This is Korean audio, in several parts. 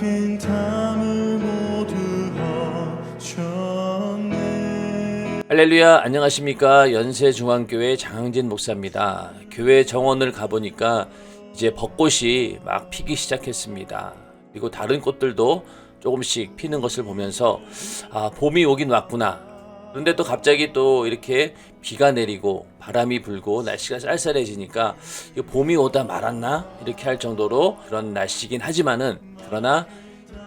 막힌 담을 모두 허셨네. 할렐루야, 안녕하십니까. 연세중앙교회 장항진 목사입니다. 교회 정원을 가보니까 이제 벚꽃이 막 피기 시작했습니다. 그리고 다른 꽃들도 조금씩 피는 것을 보면서 봄이 오긴 왔구나. 그런데 또 갑자기 또 이렇게 비가 내리고 바람이 불고 날씨가 쌀쌀해지니까 이거 봄이 오다 말았나? 이렇게 할 정도로 그런 날씨긴 하지만은, 그러나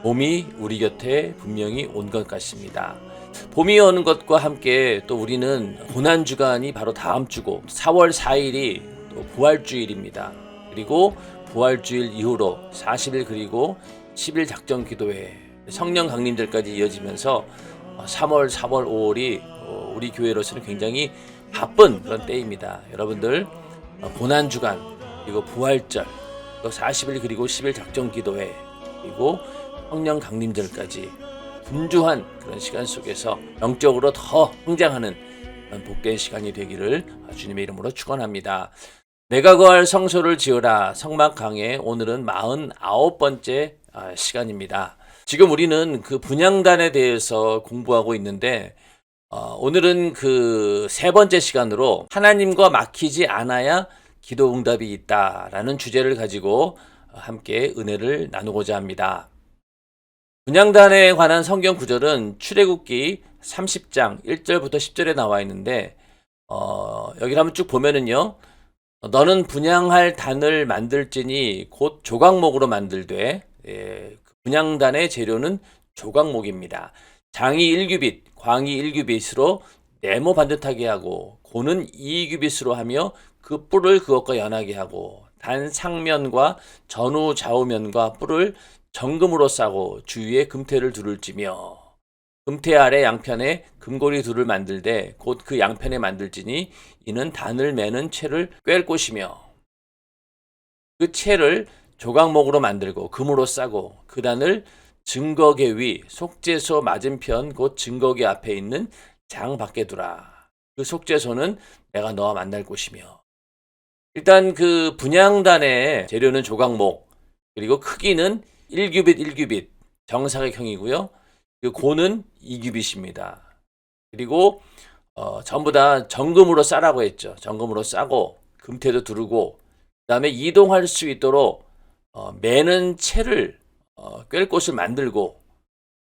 봄이 우리 곁에 분명히 온 것 같습니다. 봄이 오는 것과 함께 또 우리는 고난주간이 바로 다음 주고 4월 4일이 또 부활주일입니다. 그리고 부활주일 이후로 40일 그리고 10일 작정기도회, 성령 강림절까지 이어지면서 3월, 4월, 5월이 우리 교회로서는 굉장히 바쁜 그런 때입니다. 여러분들 고난주간 그리고 부활절, 또 40일 그리고 10일 작정기도회, 그리고 성령 강림절까지 분주한 그런 시간 속에서 영적으로 더 성장하는 그런 복된 시간이 되기를 주님의 이름으로 축원합니다. 내가 거할 성소를 지으라 성막 강해. 오늘은 49번째 시간입니다. 지금 우리는 그 분향단에 대해서 공부하고 있는데 오늘은 그 세 번째 시간으로 하나님과 막히지 않아야 기도 응답이 있다라는 주제를 가지고 함께 은혜를 나누고자 합니다. 분향단에 관한 성경 구절은 출애굽기 30장 1절부터 10절에 나와 있는데 여기를 한번 쭉 보면은요, 너는 분향할 단을 만들지니 곧 조각목으로 만들되, 분향단의 재료는 조각목입니다. 장이 1규빗, 광이 1규빗으로 네모 반듯하게 하고 고는 2규빗으로 하며 그 뿔을 그것과 연하게 하고 단 상면과 전후 좌우면과 뿔을 정금으로 싸고 주위에 금태를 두를지며 금태 아래 양편에 금고리 둘을 만들되 곧 그 양편에 만들지니 이는 단을 매는 채를 꿰을 곳이며 그 채를 조각목으로 만들고 금으로 싸고 그 단을 증거계 위 속죄소 맞은편 곧 증거계 앞에 있는 장 밖에 두라. 그 속죄소는 내가 너와 만날 곳이며. 일단 그 분향단의 재료는 조각목, 그리고 크기는 1규빗 1규빗 정사각형이고요. 그 고는 2규빗입니다. 그리고 전부 다 정금으로 싸라고 했죠. 정금으로 싸고 금태도 두르고 그다음에 이동할 수 있도록 매는 채를 꿰을 곳을 만들고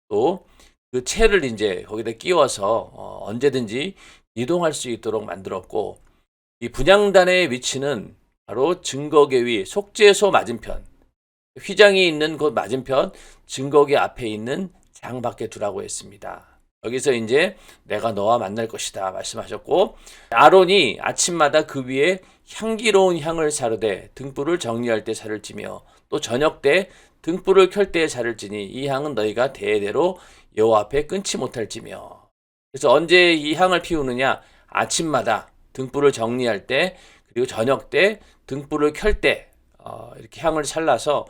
또 그 채를 이제 거기다 끼워서 언제든지 이동할 수 있도록 만들었고, 이 분향단의 위치는 바로 증거계 위 속죄소 맞은편, 휘장이 있는 곳 맞은편 증거계 앞에 있는 장 밖에 두라고 했습니다. 여기서 이제 내가 너와 만날 것이다 말씀하셨고, 아론이 아침마다 그 위에 향기로운 향을 사르되 등불을 정리할 때 살을 찌며 또 저녁 때 등불을 켤 때 살을 찌니 이 향은 너희가 대대로 여호와 앞에 끊지 못할지며. 그래서 언제 이 향을 피우느냐? 아침마다 등불을 정리할 때, 그리고 저녁 때 등불을 켤 때 이렇게 향을 살라서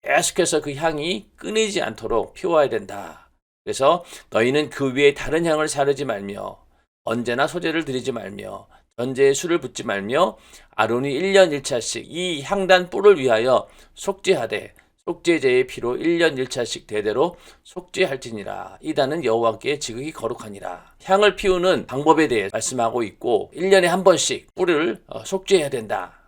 계속해서 그 향이 끊이지 않도록 피워야 된다. 그래서 너희는 그 위에 다른 향을 사르지 말며 언제나 소제를 드리지 말며 전제에 술을 붓지 말며 아론이 1년 1차씩 이 향단 뿔을 위하여 속죄하되 속죄제의 피로 1년 1차씩 대대로 속죄할지니라. 이 단은 여호와께 지극히 거룩하니라. 향을 피우는 방법에 대해 말씀하고 있고 1년에 한 번씩 뿔을 속죄해야 된다.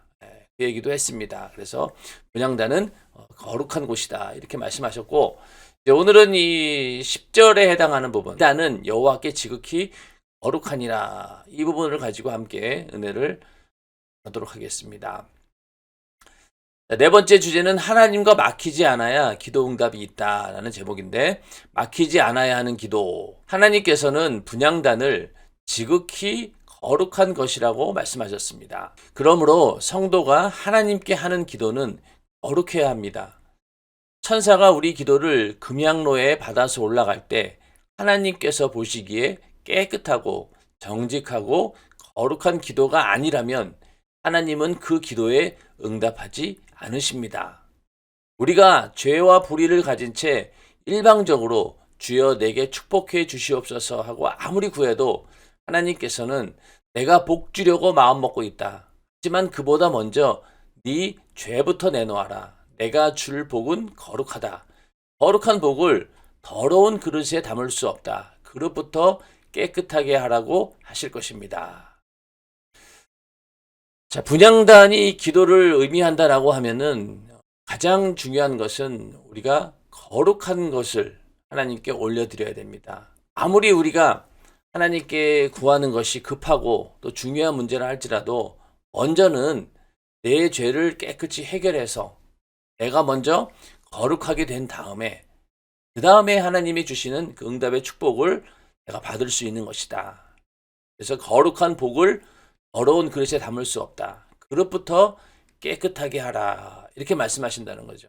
그 얘기도 했습니다. 그래서 분향단은 거룩한 곳이다 이렇게 말씀하셨고, 오늘은 이 10절에 해당하는 부분, 단은 여호와께 지극히 거룩하니라, 이 부분을 가지고 함께 은혜를 하도록 하겠습니다. 네 번째 주제는 하나님과 막히지 않아야 기도 응답이 있다라는 제목인데, 막히지 않아야 하는 기도. 하나님께서는 분향단을 지극히 거룩한 것이라고 말씀하셨습니다. 그러므로 성도가 하나님께 하는 기도는 거룩해야 합니다. 천사가 우리 기도를 금향로에 받아서 올라갈 때 하나님께서 보시기에 깨끗하고 정직하고 거룩한 기도가 아니라면 하나님은 그 기도에 응답하지 않으십니다. 우리가 죄와 불의를 가진 채 일방적으로 주여 내게 축복해 주시옵소서 하고 아무리 구해도 하나님께서는 내가 복 주려고 마음먹고 있다. 하지만 그보다 먼저 네 죄부터 내놓아라. 내가 줄 복은 거룩하다. 거룩한 복을 더러운 그릇에 담을 수 없다. 그릇부터 깨끗하게 하라고 하실 것입니다. 자, 분향단이 기도를 의미한다라고 하면은 가장 중요한 것은 우리가 거룩한 것을 하나님께 올려드려야 됩니다. 아무리 우리가 하나님께 구하는 것이 급하고 또 중요한 문제라 할지라도 먼저는 내 죄를 깨끗이 해결해서 내가 먼저 거룩하게 된 다음에 그 다음에 하나님이 주시는 그 응답의 축복을 내가 받을 수 있는 것이다. 그래서 거룩한 복을 더러운 그릇에 담을 수 없다. 그릇부터 깨끗하게 하라. 이렇게 말씀하신다는 거죠.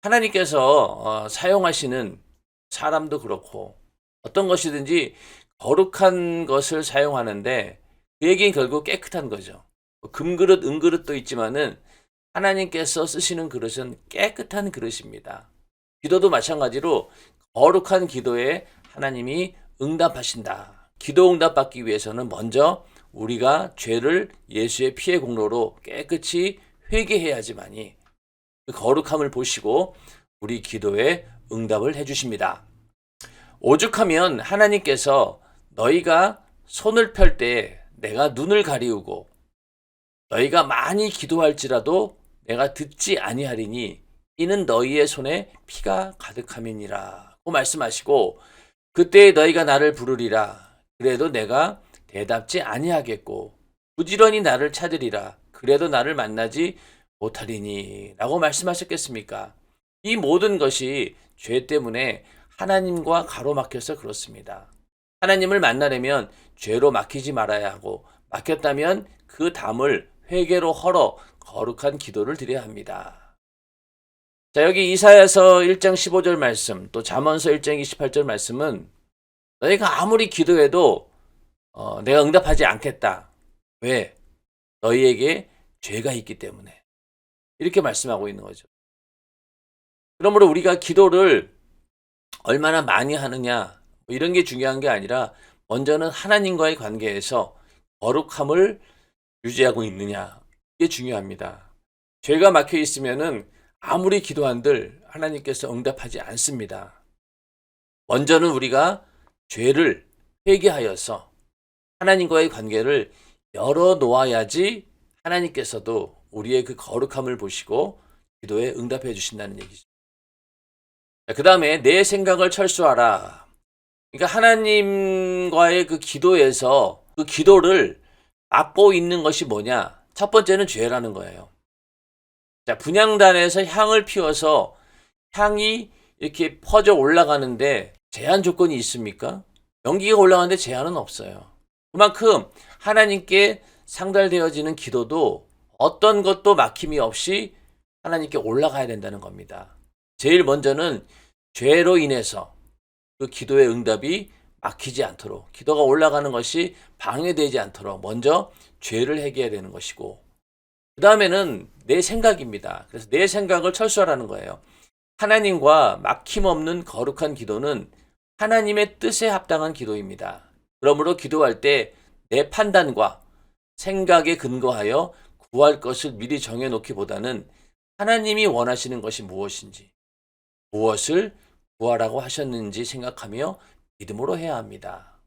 하나님께서 사용하시는 사람도 그렇고 어떤 것이든지 거룩한 것을 사용하는데 그 얘기는 결국 깨끗한 거죠. 금그릇, 은그릇도 있지만은 하나님께서 쓰시는 그릇은 깨끗한 그릇입니다. 기도도 마찬가지로 거룩한 기도에 하나님이 응답하신다. 기도 응답받기 위해서는 먼저 우리가 죄를 예수의 피의 공로로 깨끗이 회개해야지만이 그 거룩함을 보시고 우리 기도에 응답을 해주십니다. 오죽하면 하나님께서 너희가 손을 펼 때 내가 눈을 가리우고 너희가 많이 기도할지라도 내가 듣지 아니하리니 이는 너희의 손에 피가 가득함이니라고 말씀하시고 그때 너희가 나를 부르리라 그래도 내가 대답지 아니하겠고 부지런히 나를 찾으리라 그래도 나를 만나지 못하리니 라고 말씀하셨겠습니까? 이 모든 것이 죄 때문에 하나님과 가로막혀서 그렇습니다. 하나님을 만나려면 죄로 막히지 말아야 하고 막혔다면 그 담을 회개로 헐어 거룩한 기도를 드려야 합니다. 자, 여기 이사야서 1장 15절 말씀 또 잠언서 1장 28절 말씀은 너희가 아무리 기도해도 내가 응답하지 않겠다. 왜? 너희에게 죄가 있기 때문에. 이렇게 말씀하고 있는 거죠. 그러므로 우리가 기도를 얼마나 많이 하느냐 이런 게 중요한 게 아니라 먼저는 하나님과의 관계에서 거룩함을 유지하고 있느냐 이게 중요합니다. 죄가 막혀 있으면은 아무리 기도한들 하나님께서 응답하지 않습니다. 먼저는 우리가 죄를 회개하여서 하나님과의 관계를 열어 놓아야지 하나님께서도 우리의 그 거룩함을 보시고 기도에 응답해 주신다는 얘기죠. 그 다음에 내 생각을 철수하라. 그러니까 하나님과의 그 기도에서 그 기도를 막고 있는 것이 뭐냐? 첫 번째는 죄라는 거예요. 자, 분향단에서 향을 피워서 향이 이렇게 퍼져 올라가는데 제한 조건이 있습니까? 연기가 올라가는데 제한은 없어요. 그만큼 하나님께 상달되어지는 기도도 어떤 것도 막힘이 없이 하나님께 올라가야 된다는 겁니다. 제일 먼저는 죄로 인해서 그 기도의 응답이 막히지 않도록 기도가 올라가는 것이 방해되지 않도록 먼저 죄를 해결해야 되는 것이고 그 다음에는 내 생각입니다. 그래서 내 생각을 철수하라는 거예요. 하나님과 막힘없는 거룩한 기도는 하나님의 뜻에 합당한 기도입니다. 그러므로 기도할 때 내 판단과 생각에 근거하여 구할 것을 미리 정해놓기보다는 하나님이 원하시는 것이 무엇인지 무엇을 구하라고 하셨는지 생각하며 믿음으로 해야 합니다.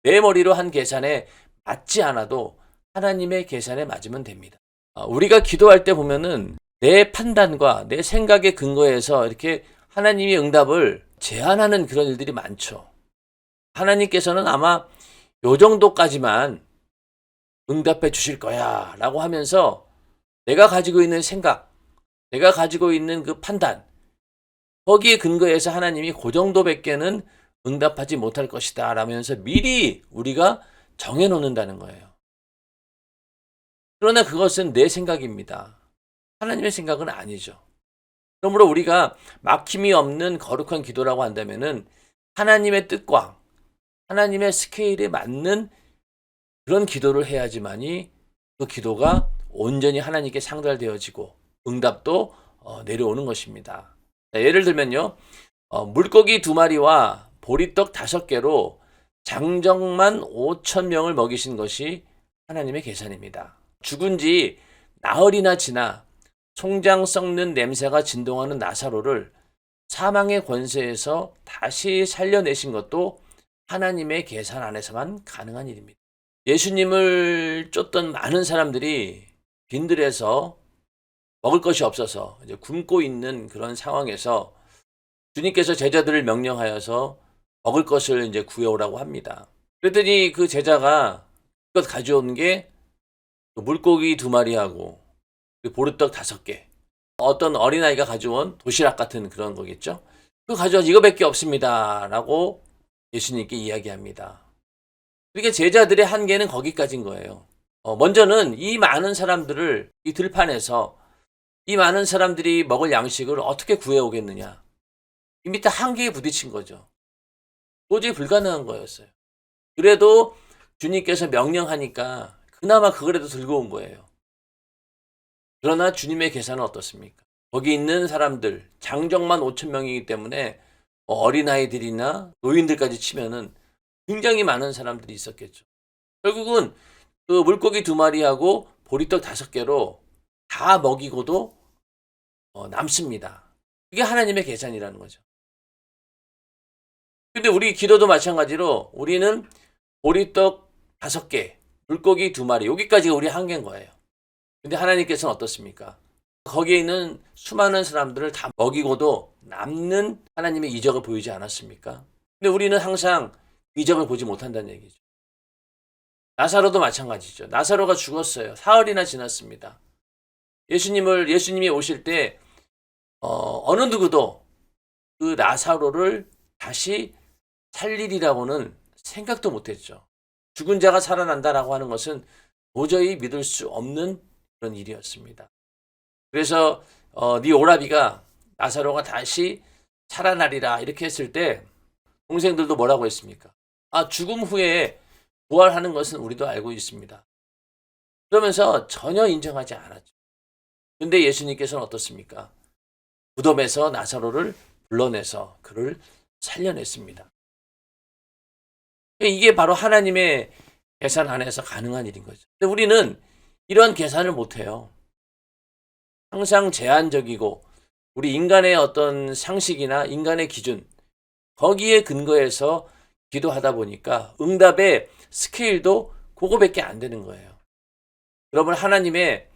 내 머리로 한 계산에 맞지 않아도 하나님의 계산에 맞으면 됩니다. 우리가 기도할 때 보면은 내 판단과 내 생각에 근거해서 이렇게 하나님의 응답을 제한하는 그런 일들이 많죠. 하나님께서는 아마 요 정도까지만 응답해 주실 거야 라고 하면서 내가 가지고 있는 생각, 내가 가지고 있는 그 판단 거기에 근거해서 하나님이 그 정도밖에는 응답하지 못할 것이다 라면서 미리 우리가 정해놓는다는 거예요. 그러나 그것은 내 생각입니다. 하나님의 생각은 아니죠. 그러므로 우리가 막힘이 없는 거룩한 기도라고 한다면은 하나님의 뜻과 하나님의 스케일에 맞는 그런 기도를 해야지만이 그 기도가 온전히 하나님께 상달되어지고 응답도 내려오는 것입니다. 자, 예를 들면요, 물고기 2마리와 보리떡 5개로 장정만 5,000명을 먹이신 것이 하나님의 계산입니다. 죽은 지 나흘이나 지나 송장 썩는 냄새가 진동하는 나사로를 사망의 권세에서 다시 살려내신 것도 하나님의 계산 안에서만 가능한 일입니다. 예수님을 쫓던 많은 사람들이 빈들에서 먹을 것이 없어서 이제 굶고 있는 그런 상황에서 주님께서 제자들을 명령하여서 먹을 것을 이제 구해오라고 합니다. 그랬더니 그 제자가 그것 가져온 게 물고기 2마리하고 보리떡 5개. 어떤 어린아이가 가져온 도시락 같은 그런 거겠죠. 그거 가져와서 이거밖에 없습니다. 라고 예수님께 이야기합니다. 그러니까 제자들의 한계는 거기까지인 거예요. 먼저는 이 많은 사람들을 이 들판에서 이 많은 사람들이 먹을 양식을 어떻게 구해오겠느냐. 이미 다 한계에 부딪힌 거죠. 도저히 불가능한 거였어요. 그래도 주님께서 명령하니까 그나마 그거라도 들고 온 거예요. 그러나 주님의 계산은 어떻습니까? 거기 있는 사람들, 장정만 5,000명이기 때문에 어린아이들이나 노인들까지 치면은 굉장히 많은 사람들이 있었겠죠. 결국은 그 물고기 2마리하고 보리떡 5개로 다 먹이고도 남습니다. 그게 하나님의 계산이라는 거죠. 근데 우리 기도도 마찬가지로 우리는 보리떡 5개, 물고기 2마리, 여기까지가 우리 한계인 거예요. 근데 하나님께서는 어떻습니까? 거기에 있는 수많은 사람들을 다 먹이고도 남는 하나님의 이적을 보이지 않았습니까? 근데 우리는 항상 이적을 보지 못한다는 얘기죠. 나사로도 마찬가지죠. 나사로가 죽었어요. 사흘이나 지났습니다. 예수님이 오실 때 어느 누구도 그 나사로를 다시 살리리라고는 생각도 못했죠. 죽은 자가 살아난다라고 하는 것은 도저히 믿을 수 없는 그런 일이었습니다. 그래서 네 오라비가 나사로가 다시 살아나리라 이렇게 했을 때 동생들도 뭐라고 했습니까? 죽음 후에 부활하는 것은 우리도 알고 있습니다. 그러면서 전혀 인정하지 않았죠. 근데 예수님께서는 어떻습니까? 무덤에서 나사로를 불러내서 그를 살려냈습니다. 이게 바로 하나님의 계산 안에서 가능한 일인 거죠. 근데 우리는 이런 계산을 못해요. 항상 제한적이고 우리 인간의 어떤 상식이나 인간의 기준 거기에 근거해서 기도하다 보니까 응답의 스케일도 그거밖에 안 되는 거예요. 여러분 하나님의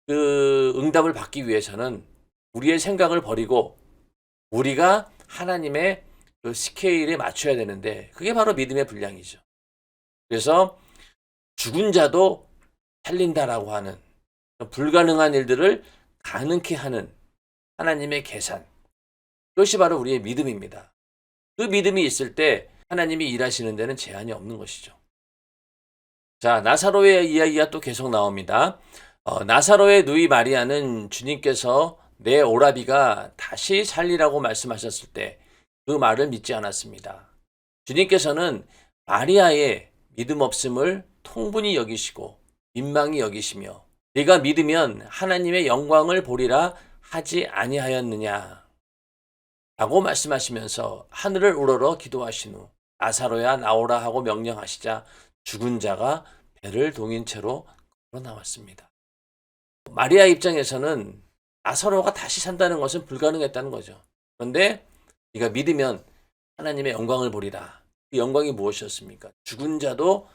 그 응답을 받기 위해서는 우리의 생각을 버리고 우리가 하나님의 그 스케일에 맞춰야 되는데 그게 바로 믿음의 분량이죠. 그래서 죽은 자도 살린다라고 하는 불가능한 일들을 가능케 하는 하나님의 계산. 그것이 바로 우리의 믿음입니다. 그 믿음이 있을 때 하나님이 일하시는 데는 제한이 없는 것이죠. 자, 나사로의 이야기가 또 계속 나옵니다. 나사로의 누이 마리아는 주님께서 내 오라비가 다시 살리라고 말씀하셨을 때 그 말을 믿지 않았습니다. 주님께서는 마리아의 믿음 없음을 통분히 여기시고 민망히 여기시며 네가 믿으면 하나님의 영광을 보리라 하지 아니하였느냐 라고 말씀하시면서 하늘을 우러러 기도하신 후 나사로야 나오라 하고 명령하시자 죽은 자가 배를 동인 채로 걸어 나왔습니다. 마리아 입장에서는 나사로가 다시 산다는 것은 불가능했다는 거죠. 그런데 네가 믿으면 하나님의 영광을 보리라. 그 영광이 무엇이었습니까? 죽은 자도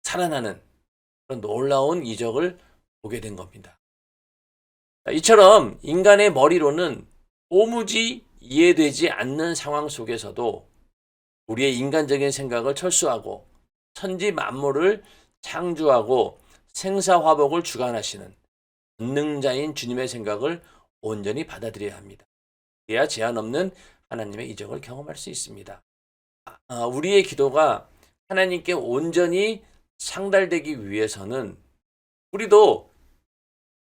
살아나는 그런 놀라운 이적을 보게 된 겁니다. 이처럼 인간의 머리로는 도무지 이해되지 않는 상황 속에서도 우리의 인간적인 생각을 철수하고 천지 만물을 창조하고 생사화복을 주관하시는 전능자인 주님의 생각을 온전히 받아들여야 합니다. 그래야 제한 없는 하나님의 이적을 경험할 수 있습니다. 우리의 기도가 하나님께 온전히 상달되기 위해서는 우리도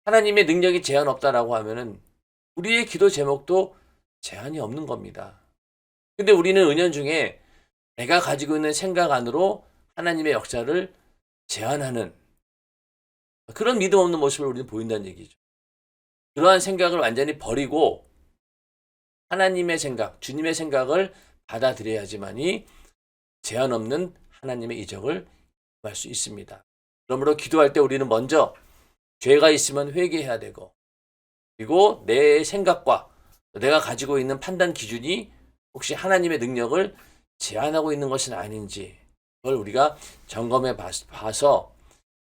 하나님의 능력이 제한 없다라고 하면은 우리의 기도 제목도 제한이 없는 겁니다. 근데 우리는 은연중에 내가 가지고 있는 생각 안으로 하나님의 역사를 제한하는 그런 믿음 없는 모습을 우리는 보인다는 얘기죠. 그러한 생각을 완전히 버리고 하나님의 생각, 주님의 생각을 받아들여야지만이 제한 없는 하나님의 이적을 구할 수 있습니다. 그러므로 기도할 때 우리는 먼저 죄가 있으면 회개해야 되고 그리고 내 생각과 내가 가지고 있는 판단 기준이 혹시 하나님의 능력을 제한하고 있는 것은 아닌지 그걸 우리가 점검해 봐서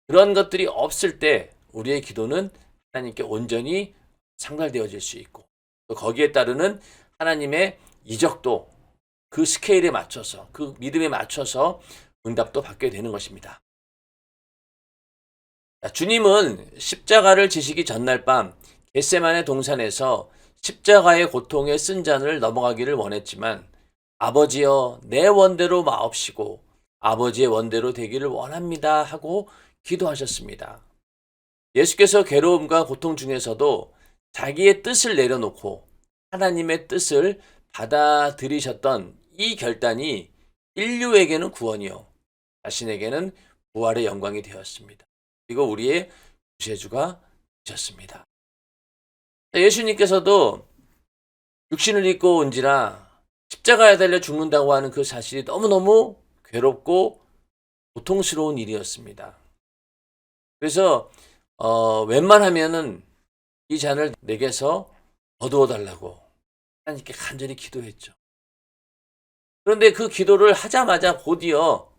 그런 것들이 없을 때 우리의 기도는 하나님께 온전히 상달되어질 수 있고 또 거기에 따르는 하나님의 이적도 그 스케일에 맞춰서 그 믿음에 맞춰서 응답도 받게 되는 것입니다. 주님은 십자가를 지시기 전날 밤 겟세마네 동산에서 십자가의 고통에 쓴 잔을 넘어가기를 원했지만 아버지여 내 원대로 마옵시고 아버지의 원대로 되기를 원합니다 하고 기도하셨습니다. 예수께서 괴로움과 고통 중에서도 자기의 뜻을 내려놓고 하나님의 뜻을 받아들이셨던 이 결단이 인류에게는 구원이요 자신에게는 부활의 영광이 되었습니다. 그리고 우리의 구세주가 되셨습니다. 예수님께서도 육신을 입고 온지라 십자가에 달려 죽는다고 하는 그 사실이 너무너무 괴롭고 고통스러운 일이었습니다. 그래서 웬만하면은 이 잔을 내게서 거두어 달라고 하나님께 간절히 기도했죠. 그런데 그 기도를 하자마자 곧이어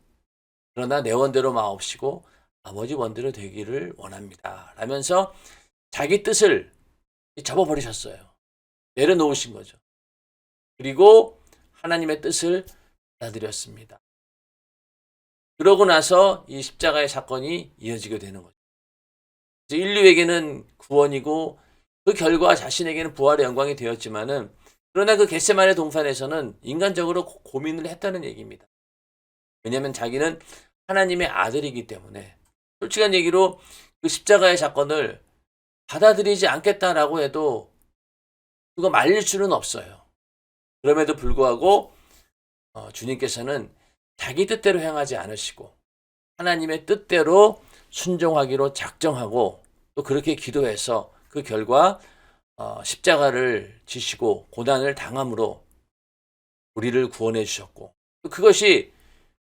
그러나 내 원대로 마옵시고 아버지 원대로 되기를 원합니다 라면서 자기 뜻을 접어버리셨어요. 내려놓으신 거죠. 그리고 하나님의 뜻을 받아들였습니다. 그러고 나서 이 십자가의 사건이 이어지게 되는 거죠. 인류에게는 구원이고 그 결과 자신에게는 부활의 영광이 되었지만은 그러나 그 겟세마네 동산에서는 인간적으로 고민을 했다는 얘기입니다. 왜냐하면 자기는 하나님의 아들이기 때문에 솔직한 얘기로 그 십자가의 사건을 받아들이지 않겠다라고 해도 그거 말릴 수는 없어요. 그럼에도 불구하고 주님께서는 자기 뜻대로 행하지 않으시고 하나님의 뜻대로 순종하기로 작정하고 또 그렇게 기도해서 그 결과 십자가를 지시고 고난을 당함으로 우리를 구원해 주셨고 그것이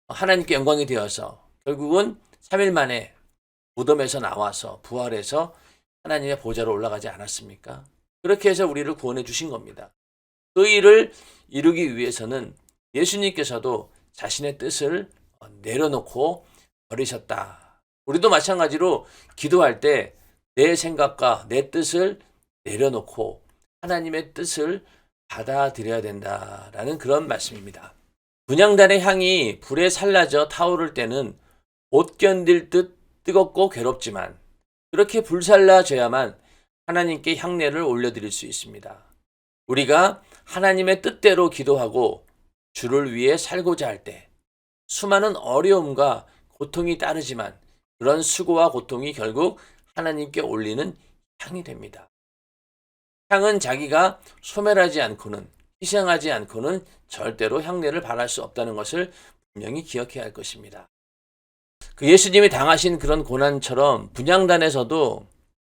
하나님께 영광이 되어서 결국은 3일 만에 무덤에서 나와서 부활해서 하나님의 보좌로 올라가지 않았습니까? 그렇게 해서 우리를 구원해 주신 겁니다. 그 일을 이루기 위해서는 예수님께서도 자신의 뜻을 내려놓고 버리셨다. 우리도 마찬가지로 기도할 때 내 생각과 내 뜻을 내려놓고 하나님의 뜻을 받아들여야 된다라는 그런 말씀입니다. 분향단의 향이 불에 살라져 타오를 때는 못 견딜 듯 뜨겁고 괴롭지만 그렇게 불살라져야만 하나님께 향례를 올려드릴 수 있습니다. 우리가 하나님의 뜻대로 기도하고 주를 위해 살고자 할 때 수많은 어려움과 고통이 따르지만 그런 수고와 고통이 결국 하나님께 올리는 향이 됩니다. 향은 자기가 소멸하지 않고는 희생하지 않고는 절대로 향례를 발할 수 없다는 것을 분명히 기억해야 할 것입니다. 그 예수님이 당하신 그런 고난처럼 분향단에서도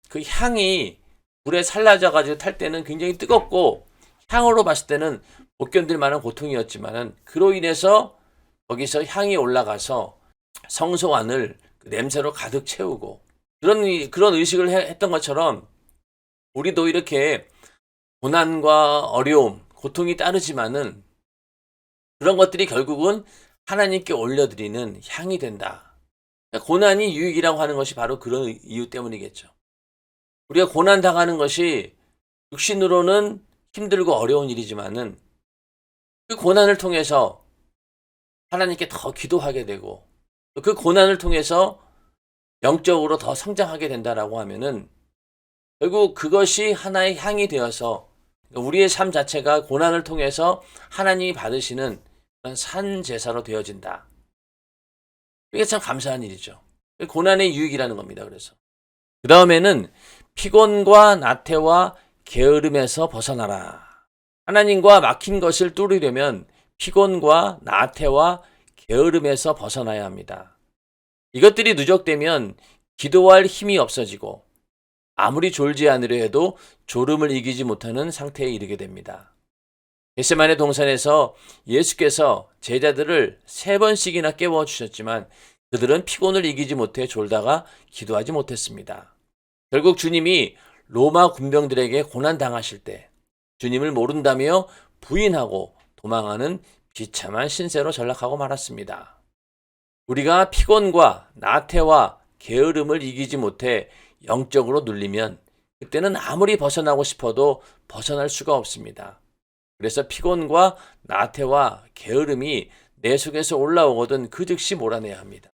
그 향이 불에 살라져 가지고 탈 때는 굉장히 뜨겁고 향으로 봤을 때는 못 견딜 만한 고통이었지만은 그로 인해서 거기서 향이 올라가서 성소 안을 그 냄새로 가득 채우고 그런 의식을 했던 것처럼 우리도 이렇게 고난과 어려움, 고통이 따르지만은 그런 것들이 결국은 하나님께 올려드리는 향이 된다. 고난이 유익이라고 하는 것이 바로 그런 이유 때문이겠죠. 우리가 고난 당하는 것이 육신으로는 힘들고 어려운 일이지만은 그 고난을 통해서 하나님께 더 기도하게 되고 그 고난을 통해서 영적으로 더 성장하게 된다라고 하면은 결국 그것이 하나의 향이 되어서 우리의 삶 자체가 고난을 통해서 하나님이 받으시는 그런 산 제사로 되어진다. 이게 참 감사한 일이죠. 고난의 유익이라는 겁니다. 그래서 그 다음에는 피곤과 나태와 게으름에서 벗어나라. 하나님과 막힌 것을 뚫으려면 피곤과 나태와 게으름에서 벗어나야 합니다. 이것들이 누적되면 기도할 힘이 없어지고 아무리 졸지 않으려 해도 졸음을 이기지 못하는 상태에 이르게 됩니다. 겟세마네 동산에서 예수께서 제자들을 3번씩이나 깨워주셨지만 그들은 피곤을 이기지 못해 졸다가 기도하지 못했습니다. 결국 주님이 로마 군병들에게 고난당하실 때 주님을 모른다며 부인하고 도망하는 비참한 신세로 전락하고 말았습니다. 우리가 피곤과 나태와 게으름을 이기지 못해 영적으로 눌리면 그때는 아무리 벗어나고 싶어도 벗어날 수가 없습니다. 그래서 피곤과 나태와 게으름이 내 속에서 올라오거든 그 즉시 몰아내야 합니다.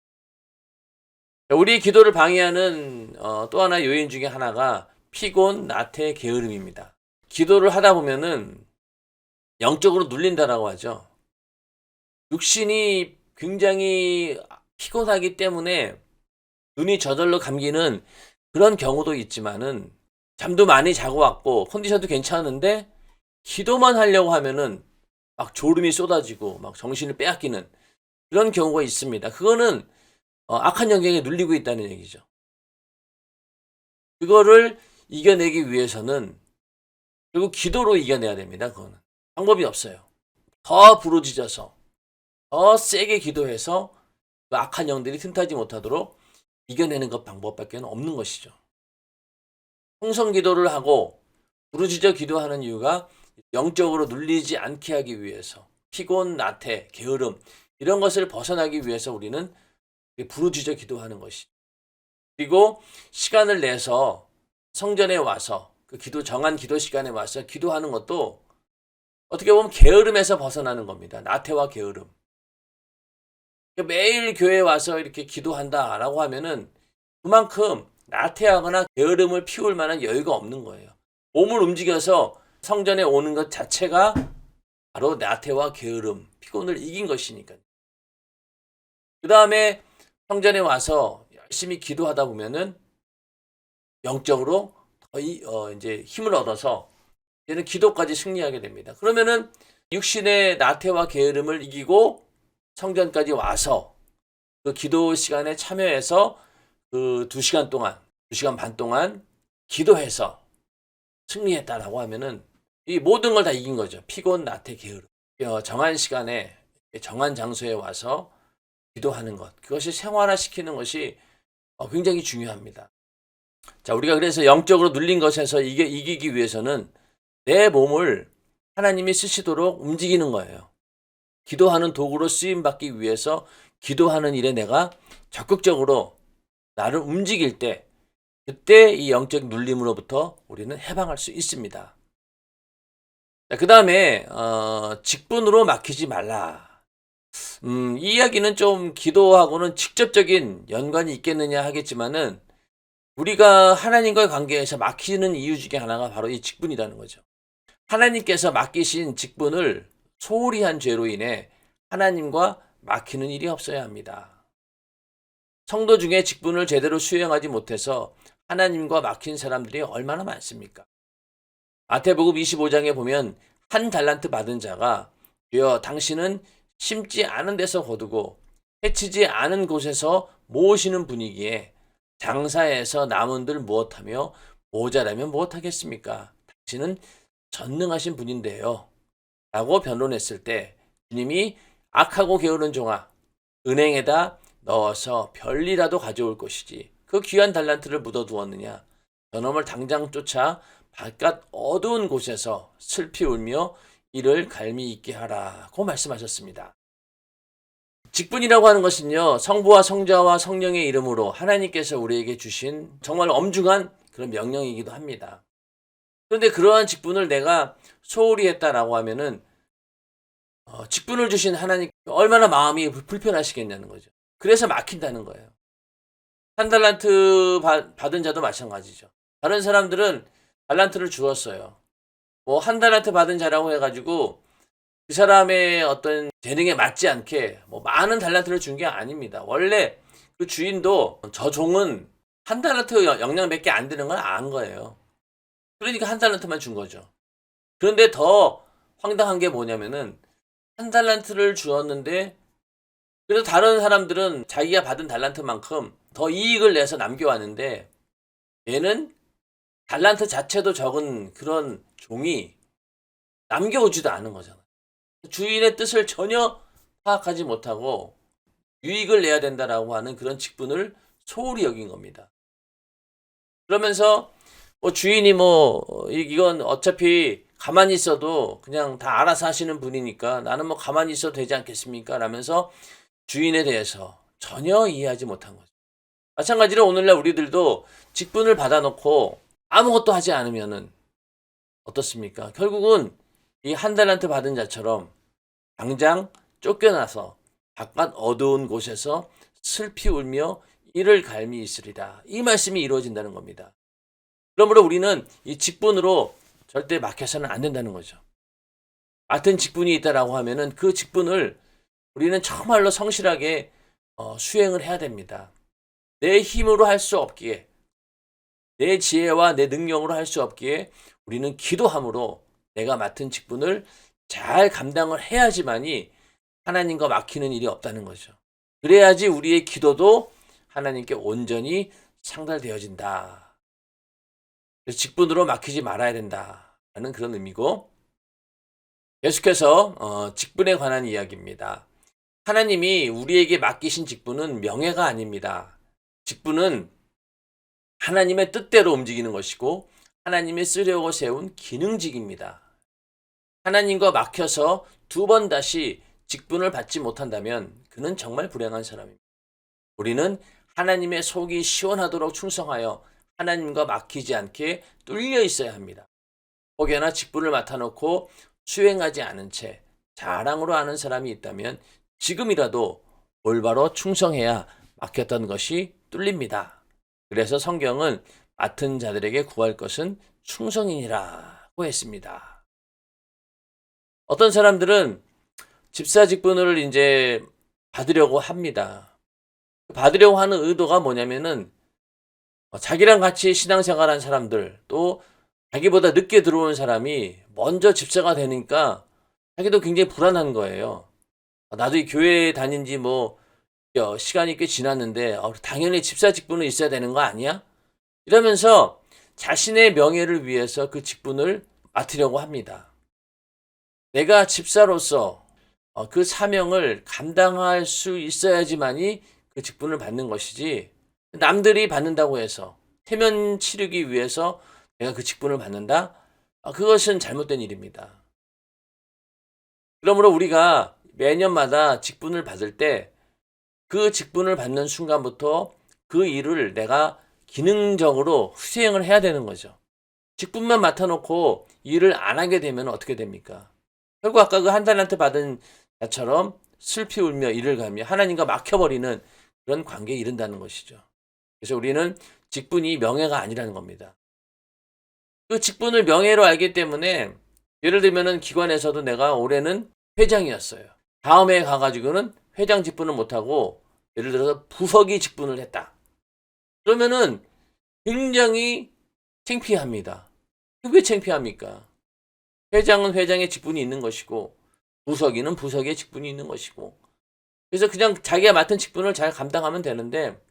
우리 기도를 방해하는 또 하나 요인 중에 하나가 피곤, 나태, 게으름입니다. 기도를 하다 보면은 영적으로 눌린다라고 하죠. 육신이 굉장히 피곤하기 때문에 눈이 저절로 감기는 그런 경우도 있지만은 잠도 많이 자고 왔고 컨디션도 괜찮은데 기도만 하려고 하면은 막 졸음이 쏟아지고 막 정신을 빼앗기는 그런 경우가 있습니다. 그거는 악한 영향에 눌리고 있다는 얘기죠. 그거를 이겨내기 위해서는 결국 기도로 이겨내야 됩니다. 그거는 방법이 없어요. 더 부르짖어서 더 세게 기도해서 그 악한 영들이 틈타지 못하도록 이겨내는 것 방법밖에 없는 것이죠. 통성 기도를 하고 부르짖어 기도하는 이유가 영적으로 눌리지 않게 하기 위해서 피곤, 나태, 게으름 이런 것을 벗어나기 위해서 우리는 부르짖어 기도하는 것이죠. 그리고 시간을 내서 성전에 와서 그 정한 기도 시간에 와서 기도하는 것도 어떻게 보면 게으름에서 벗어나는 겁니다. 나태와 게으름. 매일 교회에 와서 이렇게 기도한다라고 하면은 그만큼 나태하거나 게으름을 피울 만한 여유가 없는 거예요. 몸을 움직여서 성전에 오는 것 자체가 바로 나태와 게으름, 피곤을 이긴 것이니까요. 그 다음에 성전에 와서 열심히 기도하다 보면은 영적으로 이제 힘을 얻어서 이제는 기도까지 승리하게 됩니다. 그러면은 육신의 나태와 게으름을 이기고 성전까지 와서 그 기도 시간에 참여해서 그 2시간 반 동안 기도해서 승리했다라고 하면은 이 모든 걸 다 이긴 거죠. 피곤, 나태, 게으름. 정한 시간에 정한 장소에 와서 기도하는 것. 그것이 생활화시키는 것이 굉장히 중요합니다. 자, 우리가 그래서 영적으로 눌린 것에서 이기기 위해서는 내 몸을 하나님이 쓰시도록 움직이는 거예요. 기도하는 도구로 쓰임받기 위해서 기도하는 일에 내가 적극적으로 나를 움직일 때 그때 이 영적 눌림으로부터 우리는 해방할 수 있습니다. 그 다음에 직분으로 맡기지 말라. 이 이야기는 좀 기도하고는 직접적인 연관이 있겠느냐 하겠지만은 우리가 하나님과의 관계에서 막히는 이유 중에 하나가 바로 이 직분이라는 거죠. 하나님께서 맡기신 직분을 소홀히 한 죄로 인해 하나님과 막히는 일이 없어야 합니다. 성도 중에 직분을 제대로 수행하지 못해서 하나님과 막힌 사람들이 얼마나 많습니까? 마태복음 25장에 보면 한 달란트 받은 자가 주여 당신은 심지 않은 데서 거두고 해치지 않은 곳에서 모으시는 분이기에 장사해서 남은들 무엇하며 모자라면 무엇하겠습니까? 당신은 전능하신 분인데요. 라고 변론했을 때 주님이 악하고 게으른 종아 은행에다 넣어서 별이라도 가져올 것이지 그 귀한 달란트를 묻어두었느냐? 저놈을 당장 쫓아 바깥 어두운 곳에서 슬피 울며 이를 갈미 있게 하라고 말씀하셨습니다. 직분이라고 하는 것은요, 성부와 성자와 성령의 이름으로 하나님께서 우리에게 주신 정말 엄중한 그런 명령이기도 합니다. 그런데 그러한 직분을 내가 소홀히 했다라고 하면은 직분을 주신 하나님 얼마나 마음이 불편하시겠냐는 거죠. 그래서 막힌다는 거예요. 한 달란트 받은 자도 마찬가지죠. 다른 사람들은 달란트를 주었어요. 뭐 한 달란트 받은 자라고 해가지고 그 사람의 어떤 재능에 맞지 않게 뭐 많은 달란트를 준 게 아닙니다. 원래 그 주인도 저 종은 한 달란트 영향밖에 안 되는 걸 안 거예요. 그러니까 한 달란트만 준 거죠. 그런데 더 황당한 게 뭐냐면은 한 달란트를 주었는데 그래서 다른 사람들은 자기가 받은 달란트만큼 더 이익을 내서 남겨왔는데 얘는 달란트 자체도 적은 그런 종이 남겨오지도 않은 거잖아. 주인의 뜻을 전혀 파악하지 못하고 유익을 내야 된다라고 하는 그런 직분을 소홀히 여긴 겁니다. 그러면서 뭐 주인이 이건 어차피 가만히 있어도 그냥 다 알아서 하시는 분이니까 나는 뭐 가만히 있어도 되지 않겠습니까? 라면서 주인에 대해서 전혀 이해하지 못한 거죠. 마찬가지로 오늘날 우리들도 직분을 받아놓고 아무것도 하지 않으면은 어떻습니까? 결국은 이 한 달란트 받은 자처럼 당장 쫓겨나서 바깥 어두운 곳에서 슬피 울며 이를 갈미 있으리라. 이 말씀이 이루어진다는 겁니다. 그러므로 우리는 이 직분으로 절대 막혀서는 안 된다는 거죠. 맡은 직분이 있다라고 하면은 그 직분을 우리는 정말로 성실하게 수행을 해야 됩니다. 내 힘으로 할 수 없기에, 내 지혜와 내 능력으로 할 수 없기에 우리는 기도함으로 내가 맡은 직분을 잘 감당을 해야지만이 하나님과 막히는 일이 없다는 거죠. 그래야지 우리의 기도도 하나님께 온전히 상달되어진다. 그래서 직분으로 막히지 말아야 된다라는 그런 의미고, 계속해서 직분에 관한 이야기입니다. 하나님이 우리에게 맡기신 직분은 명예가 아닙니다. 직분은 하나님의 뜻대로 움직이는 것이고 하나님이 쓰려고 세운 기능직입니다. 하나님과 막혀서 두 번 다시 직분을 받지 못한다면 그는 정말 불행한 사람입니다. 우리는 하나님의 속이 시원하도록 충성하여 하나님과 막히지 않게 뚫려 있어야 합니다. 혹여나 직분을 맡아놓고 수행하지 않은 채 자랑으로 하는 사람이 있다면 지금이라도 올바로 충성해야 맡겼던 것이 뚫립니다. 그래서 성경은 맡은 자들에게 구할 것은 충성이니라고 했습니다. 어떤 사람들은 집사 직분을 이제 받으려고 합니다. 받으려고 하는 의도가 뭐냐면은 자기랑 같이 신앙생활한 사람들, 또 자기보다 늦게 들어온 사람이 먼저 집사가 되니까 자기도 굉장히 불안한 거예요. 나도 이 교회 다닌 지 뭐 시간이 꽤 지났는데 당연히 집사 직분은 있어야 되는 거 아니야? 이러면서 자신의 명예를 위해서 그 직분을 맡으려고 합니다. 내가 집사로서 그 사명을 감당할 수 있어야지만이 그 직분을 받는 것이지, 남들이 받는다고 해서 태면 치르기 위해서 내가 그 직분을 받는다? 그것은 잘못된 일입니다. 그러므로 우리가 매년마다 직분을 받을 때 그 직분을 받는 순간부터 그 일을 내가 기능적으로 수행을 해야 되는 거죠. 직분만 맡아놓고 일을 안 하게 되면 어떻게 됩니까? 결국 아까 그 한 달란트 받은 자처럼 슬피 울며 이를 가며 하나님과 막혀버리는 그런 관계에 이른다는 것이죠. 그래서 우리는 직분이 명예가 아니라는 겁니다. 그 직분을 명예로 알기 때문에, 예를 들면은 기관에서도 내가 올해는 회장이었어요. 다음에 가가지고는 회장 직분을 못하고 예를 들어서 부서기 직분을 했다. 그러면은 굉장히 창피합니다. 왜 창피합니까? 회장은 회장의 직분이 있는 것이고 부서기는 부서기의 직분이 있는 것이고, 그래서 그냥 자기가 맡은 직분을 잘 감당하면 되는데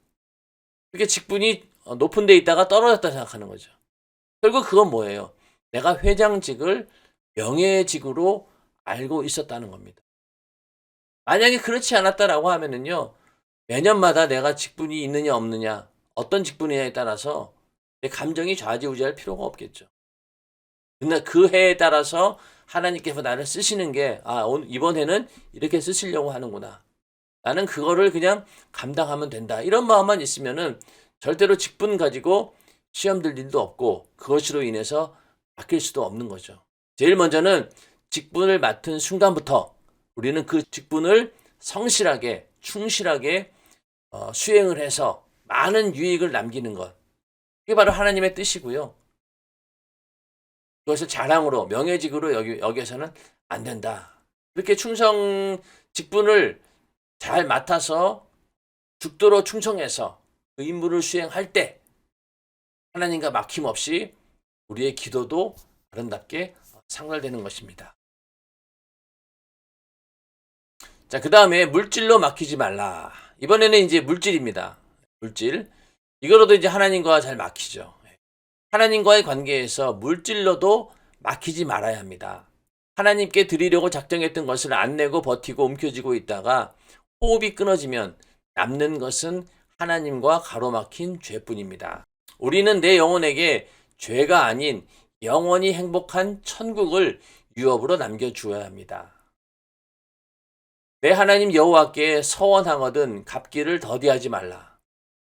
그렇게 직분이 높은 데 있다가 떨어졌다 생각하는 거죠. 결국 그건 뭐예요? 내가 회장직을 명예직으로 알고 있었다는 겁니다. 만약에 그렇지 않았다라고 하면은요, 매년마다 내가 직분이 있느냐 없느냐, 어떤 직분이냐에 따라서 내 감정이 좌지우지할 필요가 없겠죠. 근데 그 해에 따라서 하나님께서 나를 쓰시는 게, 이번 해는 이렇게 쓰시려고 하는구나, 나는 그거를 그냥 감당하면 된다, 이런 마음만 있으면은 절대로 직분 가지고 시험 들 일도 없고 그것으로 인해서 바뀔 수도 없는 거죠. 제일 먼저는 직분을 맡은 순간부터 우리는 그 직분을 성실하게, 충실하게 수행을 해서 많은 유익을 남기는 것, 이게 바로 하나님의 뜻이고요. 그것을 자랑으로, 명예직으로 여기서는 안 된다. 그렇게 충성 직분을 잘 맡아서 죽도록 충성해서 그 임무를 수행할 때 하나님과 막힘없이 우리의 기도도 아름답게 상달되는 것입니다. 자, 그 다음에 물질로 막히지 말라. 이번에는 이제 물질입니다. 물질. 이거로도 이제 하나님과 잘 막히죠. 하나님과의 관계에서 물질로도 막히지 말아야 합니다. 하나님께 드리려고 작정했던 것을 안 내고 버티고 움켜쥐고 있다가 호흡이 끊어지면 남는 것은 하나님과 가로막힌 죄뿐입니다. 우리는 내 영혼에게 죄가 아닌 영원히 행복한 천국을 유업으로 남겨주어야 합니다. 내 하나님 여호와께 서원하거든 갚기를 더디하지 말라.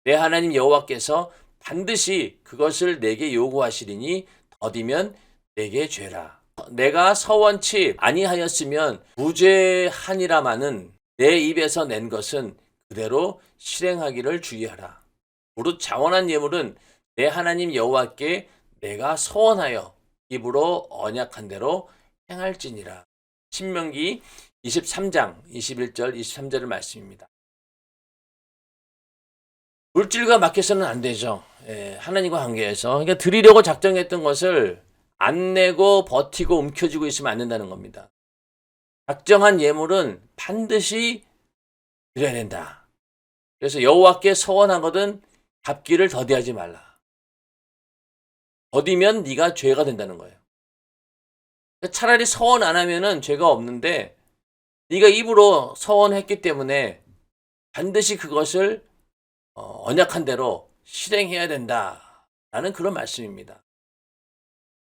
내 하나님 여호와께서 반드시 그것을 내게 요구하시리니 더디면 내게 죄라. 내가 서원치 아니하였으면 무죄하니라마는 내 입에서 낸 것은 그대로 실행하기를 주의하라. 무릇 자원한 예물은 내 하나님 여호와께 내가 서원하여 입으로 언약한 대로 행할지니라. 신명기 23장 21절 23절의 말씀입니다. 물질과 막혀서는 안 되죠. 하나님과 관계에서. 그러니까 드리려고 작정했던 것을 안 내고 버티고 움켜쥐고 있으면 안 된다는 겁니다. 작정한 예물은 반드시 드려야 된다. 그래서 여호와께 서원하거든 갚기를 더디하지 말라. 더디면 네가 죄가 된다는 거예요. 차라리 서원 안 하면은 죄가 없는데 네가 입으로 서원했기 때문에 반드시 그것을 언약한 대로 실행해야 된다라는 그런 말씀입니다.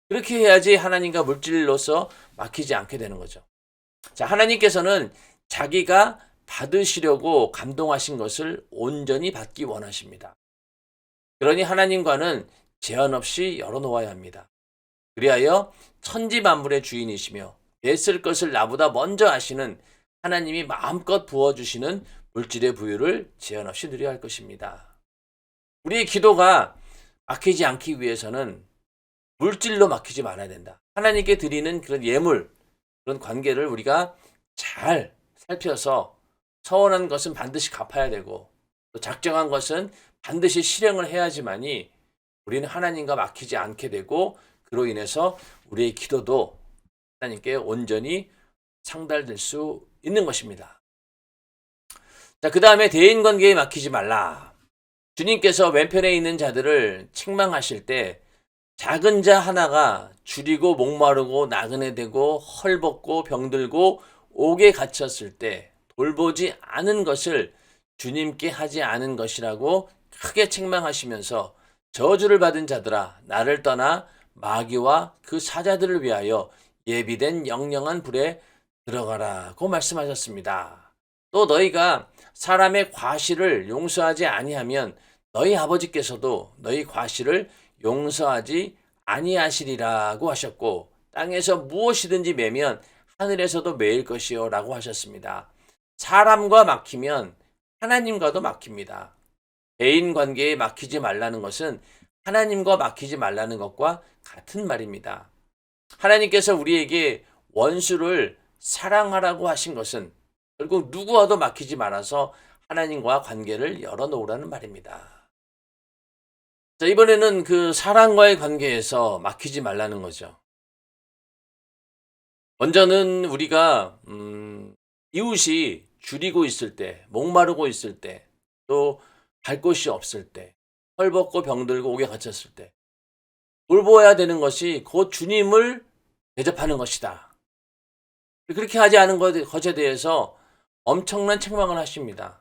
그렇게 해야지 하나님과 물질로서 막히지 않게 되는 거죠. 자, 하나님께서는 자기가 받으시려고 감동하신 것을 온전히 받기 원하십니다. 그러니 하나님과는 제한 없이 열어놓아야 합니다. 그리하여 천지 만물의 주인이시며 애쓸 것을 나보다 먼저 아시는 하나님이 마음껏 부어주시는 물질의 부유를 제한 없이 누려야 할 것입니다. 우리의 기도가 막히지 않기 위해서는 물질로 막히지 말아야 된다. 하나님께 드리는 그런 예물, 그런 관계를 우리가 잘 살펴서 서원한 것은 반드시 갚아야 되고 또 작정한 것은 반드시 실행을 해야지만이 우리는 하나님과 막히지 않게 되고 그로 인해서 우리의 기도도 하나님께 온전히 상달될 수 있는 것입니다. 자, 그 다음에 대인관계에 막히지 말라. 주님께서 왼편에 있는 자들을 책망하실 때 작은 자 하나가 줄이고 목마르고 나그네 되고 헐벗고 병들고 옥에 갇혔을 때 돌보지 않은 것을 주님께 하지 않은 것이라고 크게 책망하시면서 저주를 받은 자들아 나를 떠나 마귀와 그 사자들을 위하여 예비된 영영한 불에 들어가라고 말씀하셨습니다. 또 너희가 사람의 과실을 용서하지 아니하면 너희 아버지께서도 너희 과실을 용서하지 아니하시리라고 하셨고 땅에서 무엇이든지 매면 하늘에서도 매일 것이요 라고 하셨습니다. 사람과 막히면 하나님과도 막힙니다. 대인관계에 막히지 말라는 것은 하나님과 막히지 말라는 것과 같은 말입니다. 하나님께서 우리에게 원수를 사랑하라고 하신 것은 결국 누구와도 막히지 말아서 하나님과 관계를 열어놓으라는 말입니다. 자, 이번에는 그 사랑과의 관계에서 막히지 말라는 거죠. 먼저는 우리가 이웃이 줄이고 있을 때, 목마르고 있을 때, 또 갈 곳이 없을 때, 헐벗고 병들고 옥에 갇혔을 때 돌보아야 되는 것이 곧 주님을 대접하는 것이다. 그렇게 하지 않은 것에 대해서 엄청난 책망을 하십니다.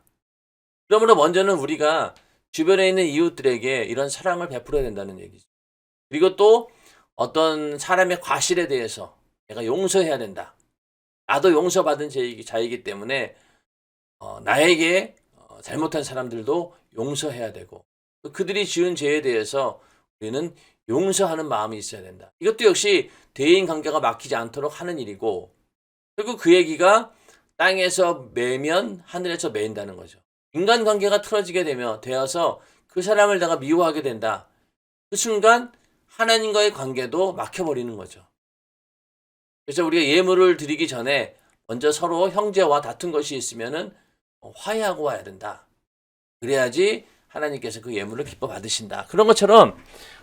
그러므로 먼저는 우리가 주변에 있는 이웃들에게 이런 사랑을 베풀어야 된다는 얘기죠. 그리고 또 어떤 사람의 과실에 대해서 내가 용서해야 된다. 나도 용서받은 자이기 때문에 나에게 잘못한 사람들도 용서해야 되고 그들이 지은 죄에 대해서 우리는 용서하는 마음이 있어야 된다. 이것도 역시 대인관계가 막히지 않도록 하는 일이고 그리고 그 얘기가 땅에서 매면 하늘에서 매인다는 거죠. 인간관계가 틀어지게 되어서 그 사람을 내가 미워하게 된다. 그 순간 하나님과의 관계도 막혀버리는 거죠. 그래서 우리가 예물을 드리기 전에 먼저 서로 형제와 다툰 것이 있으면은 화해하고 와야 된다. 그래야지 하나님께서 그 예물을 기뻐 받으신다. 그런 것처럼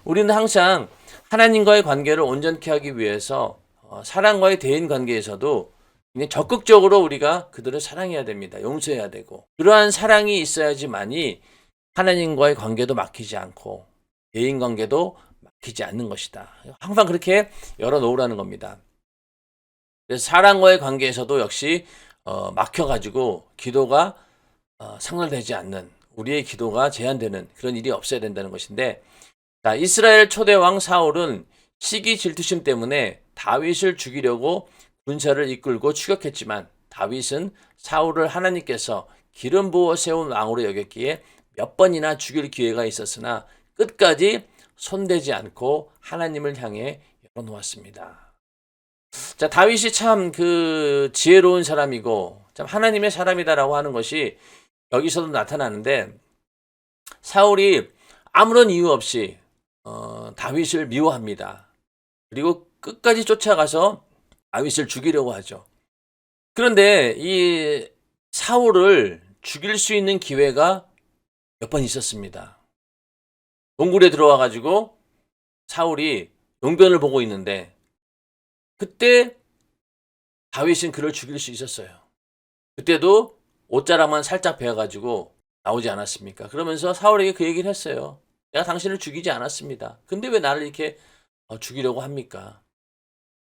우리는 항상 하나님과의 관계를 온전케 하기 위해서 사랑과의 대인 관계에서도 그냥 적극적으로 우리가 그들을 사랑해야 됩니다. 용서해야 되고 그러한 사랑이 있어야지만이 하나님과의 관계도 막히지 않고 대인 관계도 막히지 않는 것이다. 항상 그렇게 열어놓으라는 겁니다. 그래서 사랑과의 관계에서도 역시 막혀가지고 기도가 상달되지 않는 우리의 기도가 제한되는 그런 일이 없어야 된다는 것인데 자, 이스라엘 초대왕 사울은 시기 질투심 때문에 다윗을 죽이려고 군사를 이끌고 추격했지만 다윗은 사울을 하나님께서 기름 부어 세운 왕으로 여겼기에 몇 번이나 죽일 기회가 있었으나 끝까지 손대지 않고 하나님을 향해 열어놓았습니다. 자, 다윗이 참 그 지혜로운 사람이고 참 하나님의 사람이다라고 하는 것이 여기서도 나타나는데, 사울이 아무런 이유 없이 다윗을 미워합니다. 그리고 끝까지 쫓아가서 다윗을 죽이려고 하죠. 그런데 이 사울을 죽일 수 있는 기회가 몇 번 있었습니다. 동굴에 들어와 가지고 사울이 용변을 보고 있는데 그때 다윗은 그를 죽일 수 있었어요. 그때도 옷자락만 살짝 베어가지고 나오지 않았습니까? 그러면서 사울에게 그 얘기를 했어요. 내가 당신을 죽이지 않았습니다. 근데 왜 나를 이렇게 죽이려고 합니까?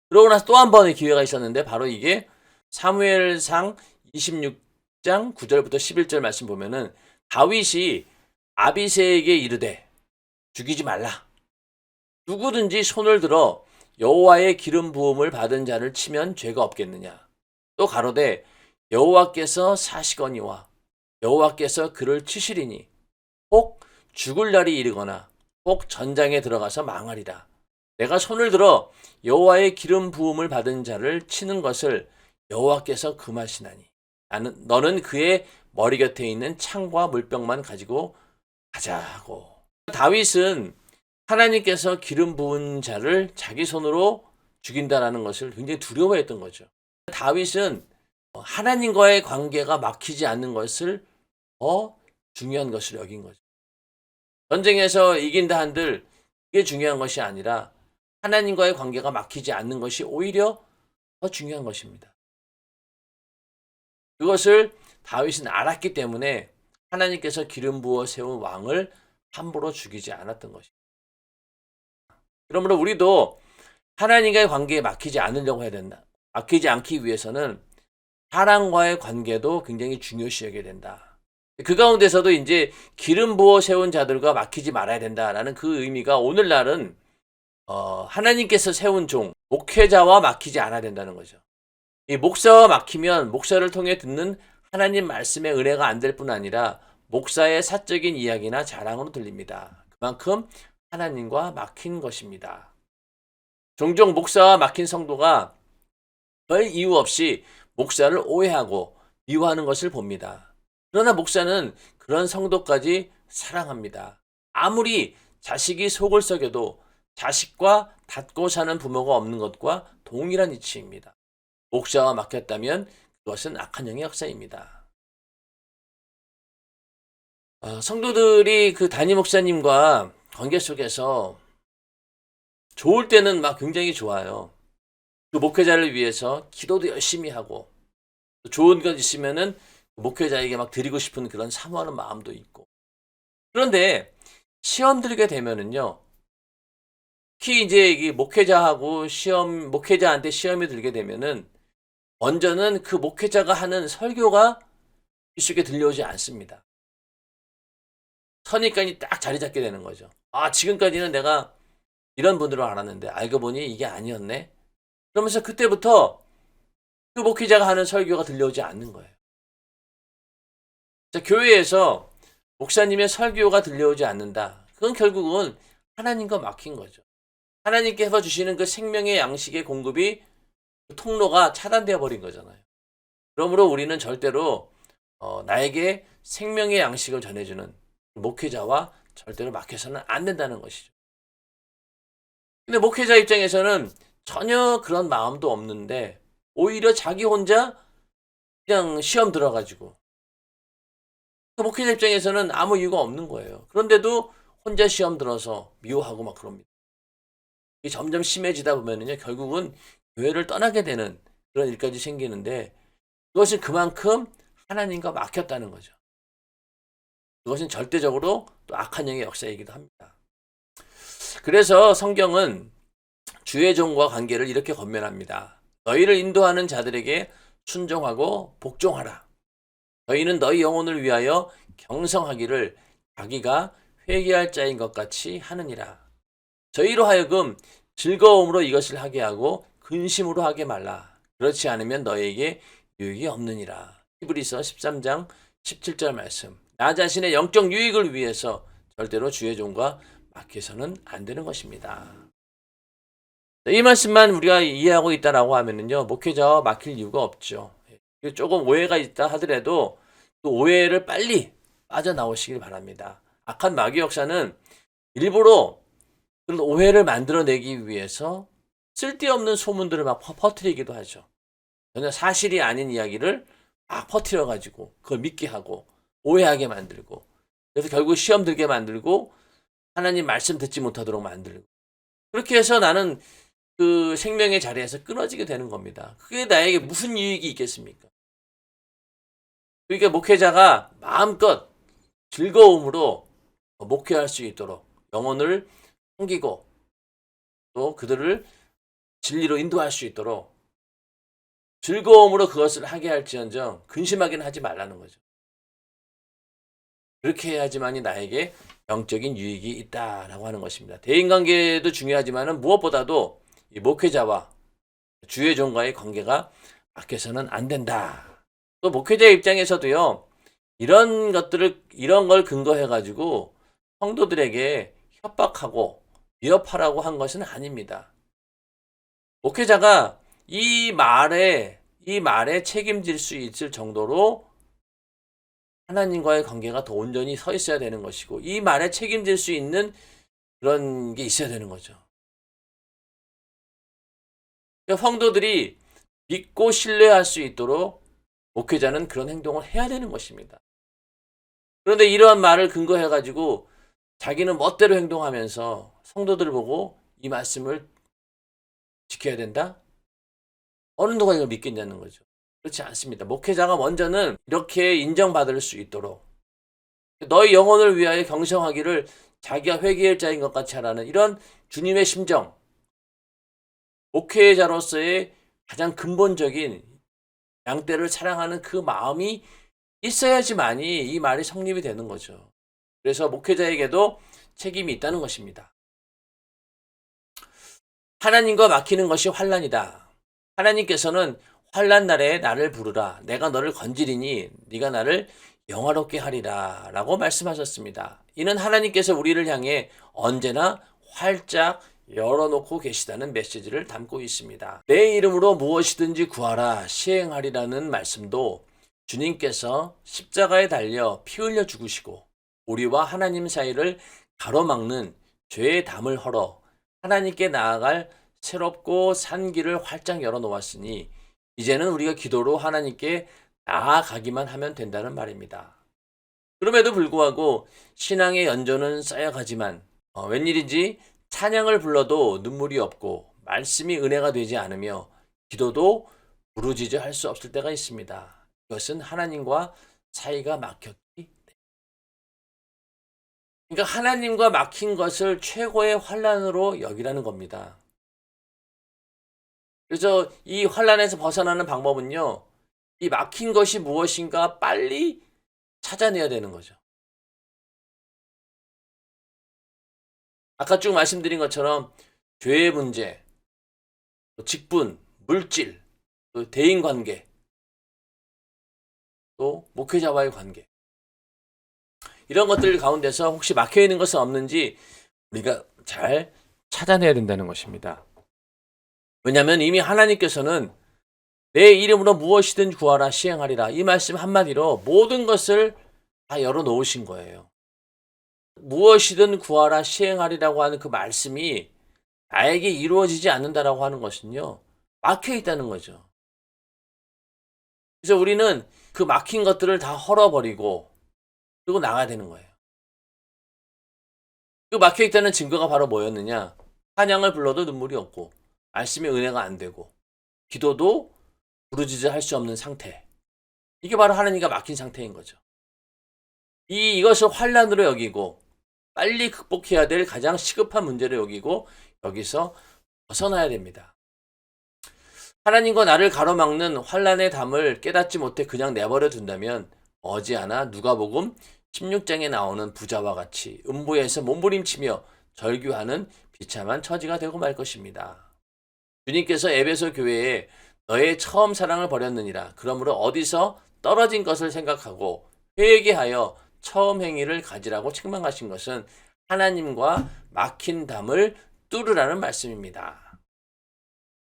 그러고 나서 또 한 번의 기회가 있었는데 바로 이게 사무엘상 26장 9절부터 11절 말씀 보면은 다윗이 아비새에게 이르되 죽이지 말라. 누구든지 손을 들어 여호와의 기름 부음을 받은 자를 치면 죄가 없겠느냐. 또 가로되 여호와께서 사시거니와 여호와께서 그를 치시리니 혹 죽을 날이 이르거나 혹 전장에 들어가서 망하리라. 내가 손을 들어 여호와의 기름 부음을 받은 자를 치는 것을 여호와께서 금하시나니 너는 그의 머리 곁에 있는 창과 물병만 가지고 가자고. 다윗은 하나님께서 기름 부은 자를 자기 손으로 죽인다라는 것을 굉장히 두려워했던 거죠. 다윗은 하나님과의 관계가 막히지 않는 것을 더 중요한 것으로 여긴 거죠. 전쟁에서 이긴다 한들 그게 중요한 것이 아니라 하나님과의 관계가 막히지 않는 것이 오히려 더 중요한 것입니다. 그것을 다윗은 알았기 때문에 하나님께서 기름 부어 세운 왕을 함부로 죽이지 않았던 것입니다. 그러므로 우리도 하나님과의 관계에 막히지 않으려고 해야 된다. 막히지 않기 위해서는 사람과의 관계도 굉장히 중요시 여겨야 된다. 그 가운데서도 이제 기름 부어 세운 자들과 막히지 말아야 된다라는 그 의미가 오늘날은 하나님께서 세운 종, 목회자와 막히지 않아야 된다는 거죠. 이 목사와 막히면 목사를 통해 듣는 하나님 말씀의 은혜가 안 될 뿐 아니라 목사의 사적인 이야기나 자랑으로 들립니다. 그만큼 하나님과 막힌 것입니다. 종종 목사와 막힌 성도가 별 이유 없이 목사를 오해하고 미워하는 것을 봅니다. 그러나 목사는 그런 성도까지 사랑합니다. 아무리 자식이 속을 썩여도 자식과 닫고 사는 부모가 없는 것과 동일한 이치입니다. 목사와 막혔다면 그것은 악한 영의 역사입니다. 성도들이 그 담임 목사님과 관계 속에서 좋을 때는 막 굉장히 좋아요. 그 목회자를 위해서 기도도 열심히 하고 좋은 것 있으면은 목회자에게 막 드리고 싶은 그런 사모하는 마음도 있고. 그런데 시험 들게 되면은요, 특히 이제 이 목회자한테 시험이 들게 되면은 먼저는 그 목회자가 하는 설교가 귀속에 들려오지 않습니다. 선입관이 딱 자리 잡게 되는 거죠. 지금까지는 내가 이런 분들로 알았는데 알고 보니 이게 아니었네. 그러면서 그때부터 그 목회자가 하는 설교가 들려오지 않는 거예요. 자, 교회에서 목사님의 설교가 들려오지 않는다. 그건 결국은 하나님과 막힌 거죠. 하나님께서 주시는 그 생명의 양식의 공급이 그 통로가 차단되어 버린 거잖아요. 그러므로 우리는 절대로 나에게 생명의 양식을 전해주는 목회자와 절대로 막혀서는 안 된다는 것이죠. 근데 목회자 입장에서는 전혀 그런 마음도 없는데 오히려 자기 혼자 그냥 시험 들어가지고, 목회자 입장에서는 아무 이유가 없는 거예요. 그런데도 혼자 시험 들어서 미워하고 막 그럽니다. 이게 점점 심해지다 보면은요, 결국은 교회를 떠나게 되는 그런 일까지 생기는데, 그것은 그만큼 하나님과 막혔다는 거죠. 그것은 절대적으로 또 악한 영의 역사이기도 합니다. 그래서 성경은 주의 종과 관계를 이렇게 권면합니다. 너희를 인도하는 자들에게 순종하고 복종하라. 너희는 너희 영혼을 위하여 경성하기를 자기가 회개할 자인 것 같이 하느니라. 저희로 하여금 즐거움으로 이것을 하게 하고 근심으로 하게 말라. 그렇지 않으면 너에게 유익이 없느니라. 히브리서 13장 17절 말씀. 나 자신의 영적 유익을 위해서 절대로 주의 종과 맡겨서는 안 되는 것입니다. 이 말씀만 우리가 이해하고 있다라고 하면은요, 목회자와 맡길 이유가 없죠. 조금 오해가 있다 하더라도 그 오해를 빨리 빠져나오시길 바랍니다. 악한 마귀 역사는 일부러 그런 오해를 만들어내기 위해서 쓸데없는 소문들을 막 퍼뜨리기도 하죠. 전혀 사실이 아닌 이야기를 막 퍼뜨려가지고 그걸 믿게 하고 오해하게 만들고, 그래서 결국 시험 들게 만들고 하나님 말씀 듣지 못하도록 만들고, 그렇게 해서 나는 그 생명의 자리에서 끊어지게 되는 겁니다. 그게 나에게 무슨 유익이 있겠습니까? 그러니까 목회자가 마음껏 즐거움으로 목회할 수 있도록 영혼을 섬기고 또 그들을 진리로 인도할 수 있도록 즐거움으로 그것을 하게 할지언정 근심하기는 하지 말라는 거죠. 그렇게 해야지만이 나에게 영적인 유익이 있다라고 하는 것입니다. 대인관계도 중요하지만 무엇보다도 이 목회자와 주의 종과의 관계가 막혀서는 안 된다. 또 목회자의 입장에서도요, 이런 걸 근거해가지고 성도들에게 협박하고 위협하라고 한 것은 아닙니다. 목회자가 이 말에 책임질 수 있을 정도로 하나님과의 관계가 더 온전히 서 있어야 되는 것이고, 이 말에 책임질 수 있는 그런 게 있어야 되는 거죠. 성도들이 믿고 신뢰할 수 있도록 목회자는 그런 행동을 해야 되는 것입니다. 그런데 이러한 말을 근거해가지고 자기는 멋대로 행동하면서 성도들을 보고 이 말씀을 지켜야 된다? 어느 누가 이걸 믿겠냐는 거죠. 그렇지 않습니다. 목회자가 먼저는 이렇게 인정받을 수 있도록 너의 영혼을 위하여 경성하기를 자기가 회개할 자인 것 같이 하라는 이런 주님의 심정, 목회자로서의 가장 근본적인 양떼를 사랑하는 그 마음이 있어야지만이 이 말이 성립이 되는 거죠. 그래서 목회자에게도 책임이 있다는 것입니다. 하나님과 막히는 것이 환난이다. 하나님께서는 환난 날에 나를 부르라. 내가 너를 건지리니 네가 나를 영화롭게 하리라 라고 말씀하셨습니다. 이는 하나님께서 우리를 향해 언제나 활짝 열어놓고 계시다는 메시지를 담고 있습니다. 내 이름으로 무엇이든지 구하라 시행하리라는 말씀도 주님께서 십자가에 달려 피 흘려 죽으시고 우리와 하나님 사이를 가로막는 죄의 담을 헐어 하나님께 나아갈 새롭고 산 길을 활짝 열어놓았으니 이제는 우리가 기도로 하나님께 나아가기만 하면 된다는 말입니다. 그럼에도 불구하고 신앙의 연조는 쌓여가지만 웬일인지 찬양을 불러도 눈물이 없고 말씀이 은혜가 되지 않으며 기도도 부르짖어 할 수 없을 때가 있습니다. 이것은 하나님과 사이가 막혔기 때문에. 그러니까 하나님과 막힌 것을 최고의 환난으로 여기라는 겁니다. 그래서 이 환난에서 벗어나는 방법은요, 이 막힌 것이 무엇인가 빨리 찾아내야 되는 거죠. 아까 쭉 말씀드린 것처럼 죄의 문제, 직분, 물질, 또 대인관계, 또 목회자와의 관계, 이런 것들 가운데서 혹시 막혀있는 것은 없는지 우리가 잘 찾아내야 된다는 것입니다. 왜냐하면 이미 하나님께서는 내 이름으로 무엇이든 구하라 시행하리라 이 말씀 한마디로 모든 것을 다 열어놓으신 거예요. 무엇이든 구하라 시행하리라고 하는 그 말씀이 나에게 이루어지지 않는다라고 하는 것은요, 막혀 있다는 거죠. 그래서 우리는 그 막힌 것들을 다 헐어버리고 그리고 나가야 되는 거예요. 그 막혀 있다는 증거가 바로 뭐였느냐? 찬양을 불러도 눈물이 없고 말씀의 은혜가 안 되고 기도도 부르짖어 할 수 없는 상태. 이게 바로 하나님과 막힌 상태인 거죠. 이것을 환난으로 여기고 빨리 극복해야 될 가장 시급한 문제로 여기고 여기서 벗어나야 됩니다. 하나님과 나를 가로막는 환난의 담을 깨닫지 못해 그냥 내버려 둔다면 머지않아 누가복음 16장에 나오는 부자와 같이 음부에서 몸부림치며 절규하는 비참한 처지가 되고 말 것입니다. 주님께서 에베소 교회에 너의 처음 사랑을 버렸느니라. 그러므로 어디서 떨어진 것을 생각하고 회개하여 처음 행위를 가지라고 책망하신 것은 하나님과 막힌 담을 뚫으라는 말씀입니다.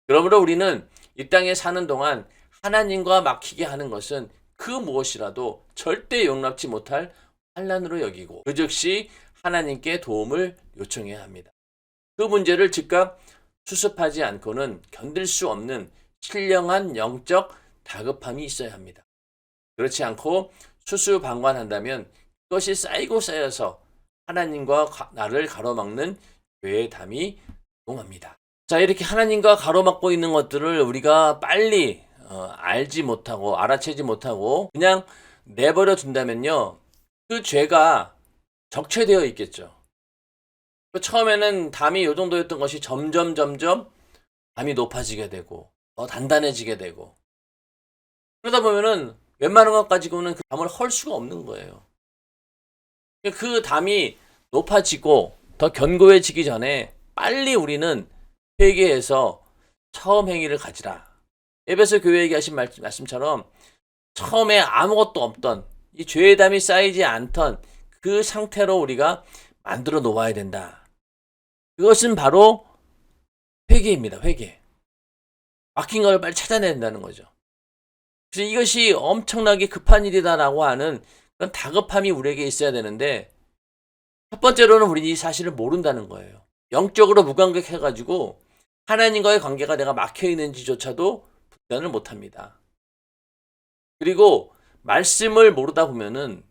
그러므로 우리는 이 땅에 사는 동안 하나님과 막히게 하는 것은 그 무엇이라도 절대 용납치 못할 환난으로 여기고 그 즉시 하나님께 도움을 요청해야 합니다. 그 문제를 즉각 수습하지 않고는 견딜 수 없는 신령한 영적 다급함이 있어야 합니다. 그렇지 않고 수수방관한다면 그것이 쌓이고 쌓여서 하나님과 나를 가로막는 죄의 담이 농합니다. 자, 이렇게 하나님과 가로막고 있는 것들을 우리가 빨리 알지 못하고 알아채지 못하고 그냥 내버려 둔다면요, 그 죄가 적체되어 있겠죠. 처음에는 담이 이 정도였던 것이 점점 담이 높아지게 되고 더 단단해지게 되고, 그러다 보면은 웬만한 것 가지고는 그 담을 헐 수가 없는 거예요. 그 담이 높아지고 더 견고해지기 전에 빨리 우리는 회개해서 처음 행위를 가지라. 에베소 교회에게 하신 말씀처럼 처음에 아무것도 없던 이 죄의 담이 쌓이지 않던 그 상태로 우리가 만들어 놓아야 된다. 그것은 바로 회개입니다. 회개. 막힌 걸 빨리 찾아내야 된다는 거죠. 그래서 이것이 엄청나게 급한 일이다라고 하는 그런 다급함이 우리에게 있어야 되는데, 첫 번째로는 우리 이 사실을 모른다는 거예요. 영적으로 무감각해가지고 하나님과의 관계가 내가 막혀 있는지조차도 분간을 못합니다. 그리고 말씀을 모르다 보면은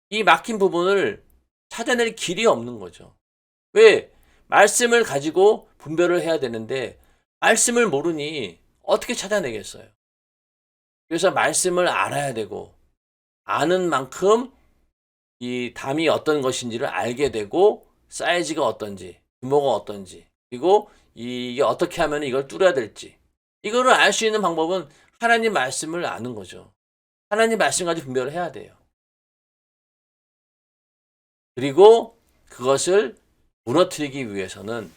이 막힌 부분을 찾아낼 길이 없는 거죠. 왜? 말씀을 가지고 분별을 해야 되는데 말씀을 모르니 어떻게 찾아내겠어요? 그래서 말씀을 알아야 되고, 아는 만큼 이 담이 어떤 것인지를 알게 되고, 사이즈가 어떤지, 규모가 어떤지, 그리고 이게 어떻게 하면 이걸 뚫어야 될지, 이거를 알 수 있는 방법은 하나님 말씀을 아는 거죠. 하나님 말씀 가지고 분별을 해야 돼요. 그리고 그것을 무너뜨리기 위해서는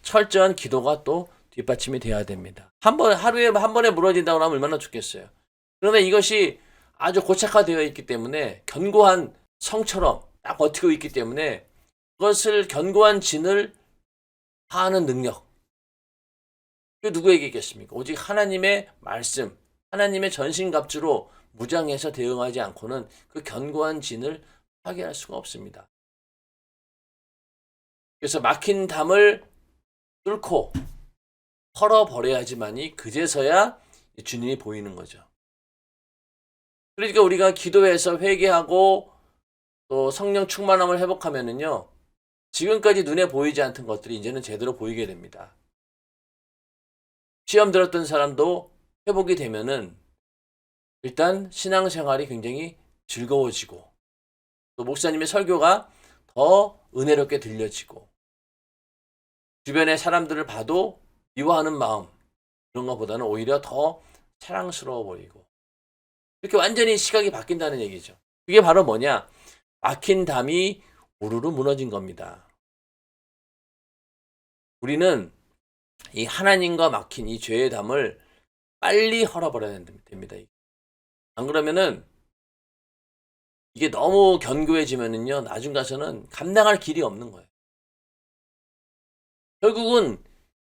철저한 기도가 또 뒷받침이 돼야 됩니다. 하루에 한 번에 무너진다고 하면 얼마나 좋겠어요. 그러나 이것이 아주 고착화되어 있기 때문에 견고한 성처럼 딱 버티고 있기 때문에 그것을 견고한 진을 파하는 능력, 그 누구에게 있겠습니까? 오직 하나님의 말씀, 하나님의 전신갑주로 무장해서 대응하지 않고는 그 견고한 진을 파괴할 수가 없습니다. 그래서 막힌 담을 뚫고 털어버려야지만이 그제서야 주님이 보이는 거죠. 그러니까 우리가 기도해서 회개하고 또 성령 충만함을 회복하면은요, 지금까지 눈에 보이지 않던 것들이 이제는 제대로 보이게 됩니다. 시험 들었던 사람도 회복이 되면은 일단 신앙생활이 굉장히 즐거워지고, 또 목사님의 설교가 더 은혜롭게 들려지고, 주변의 사람들을 봐도 미워하는 마음, 그런 것보다는 오히려 더 사랑스러워 보이고, 이렇게 완전히 시각이 바뀐다는 얘기죠. 그게 바로 뭐냐? 막힌 담이 우르르 무너진 겁니다. 우리는 이 하나님과 막힌 이 죄의 담을 빨리 헐어버려야 됩니다. 안 그러면은 이게 너무 견고해지면은요, 나중 가서는 감당할 길이 없는 거예요. 결국은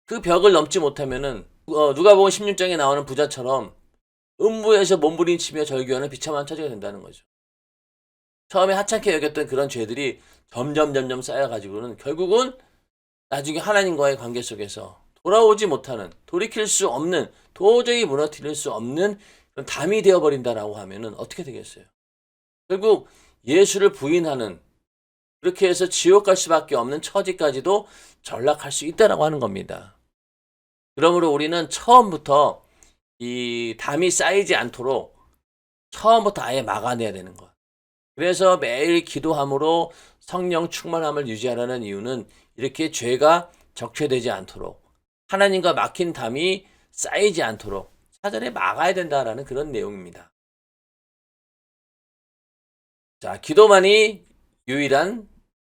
그 벽을 넘지 못하면은 누가복음 16장에 나오는 부자처럼 음부에서 몸부림치며 절규하는 비참한 처지가 된다는 거죠. 처음에 하찮게 여겼던 그런 죄들이 점점 쌓여가지고는 결국은 나중에 하나님과의 관계 속에서 돌아오지 못하는, 돌이킬 수 없는, 도저히 무너뜨릴 수 없는 그런 담이 되어버린다라고 하면은 어떻게 되겠어요? 결국 예수를 부인하는, 그렇게 해서 지옥 갈 수밖에 없는 처지까지도 전락할 수 있다라고 하는 겁니다. 그러므로 우리는 처음부터 이 담이 쌓이지 않도록 처음부터 아예 막아내야 되는 것. 그래서 매일 기도함으로 성령 충만함을 유지하라는 이유는 이렇게 죄가 적체되지 않도록, 하나님과 막힌 담이 쌓이지 않도록 사전에 막아야 된다라는 그런 내용입니다. 자, 기도만이 유일한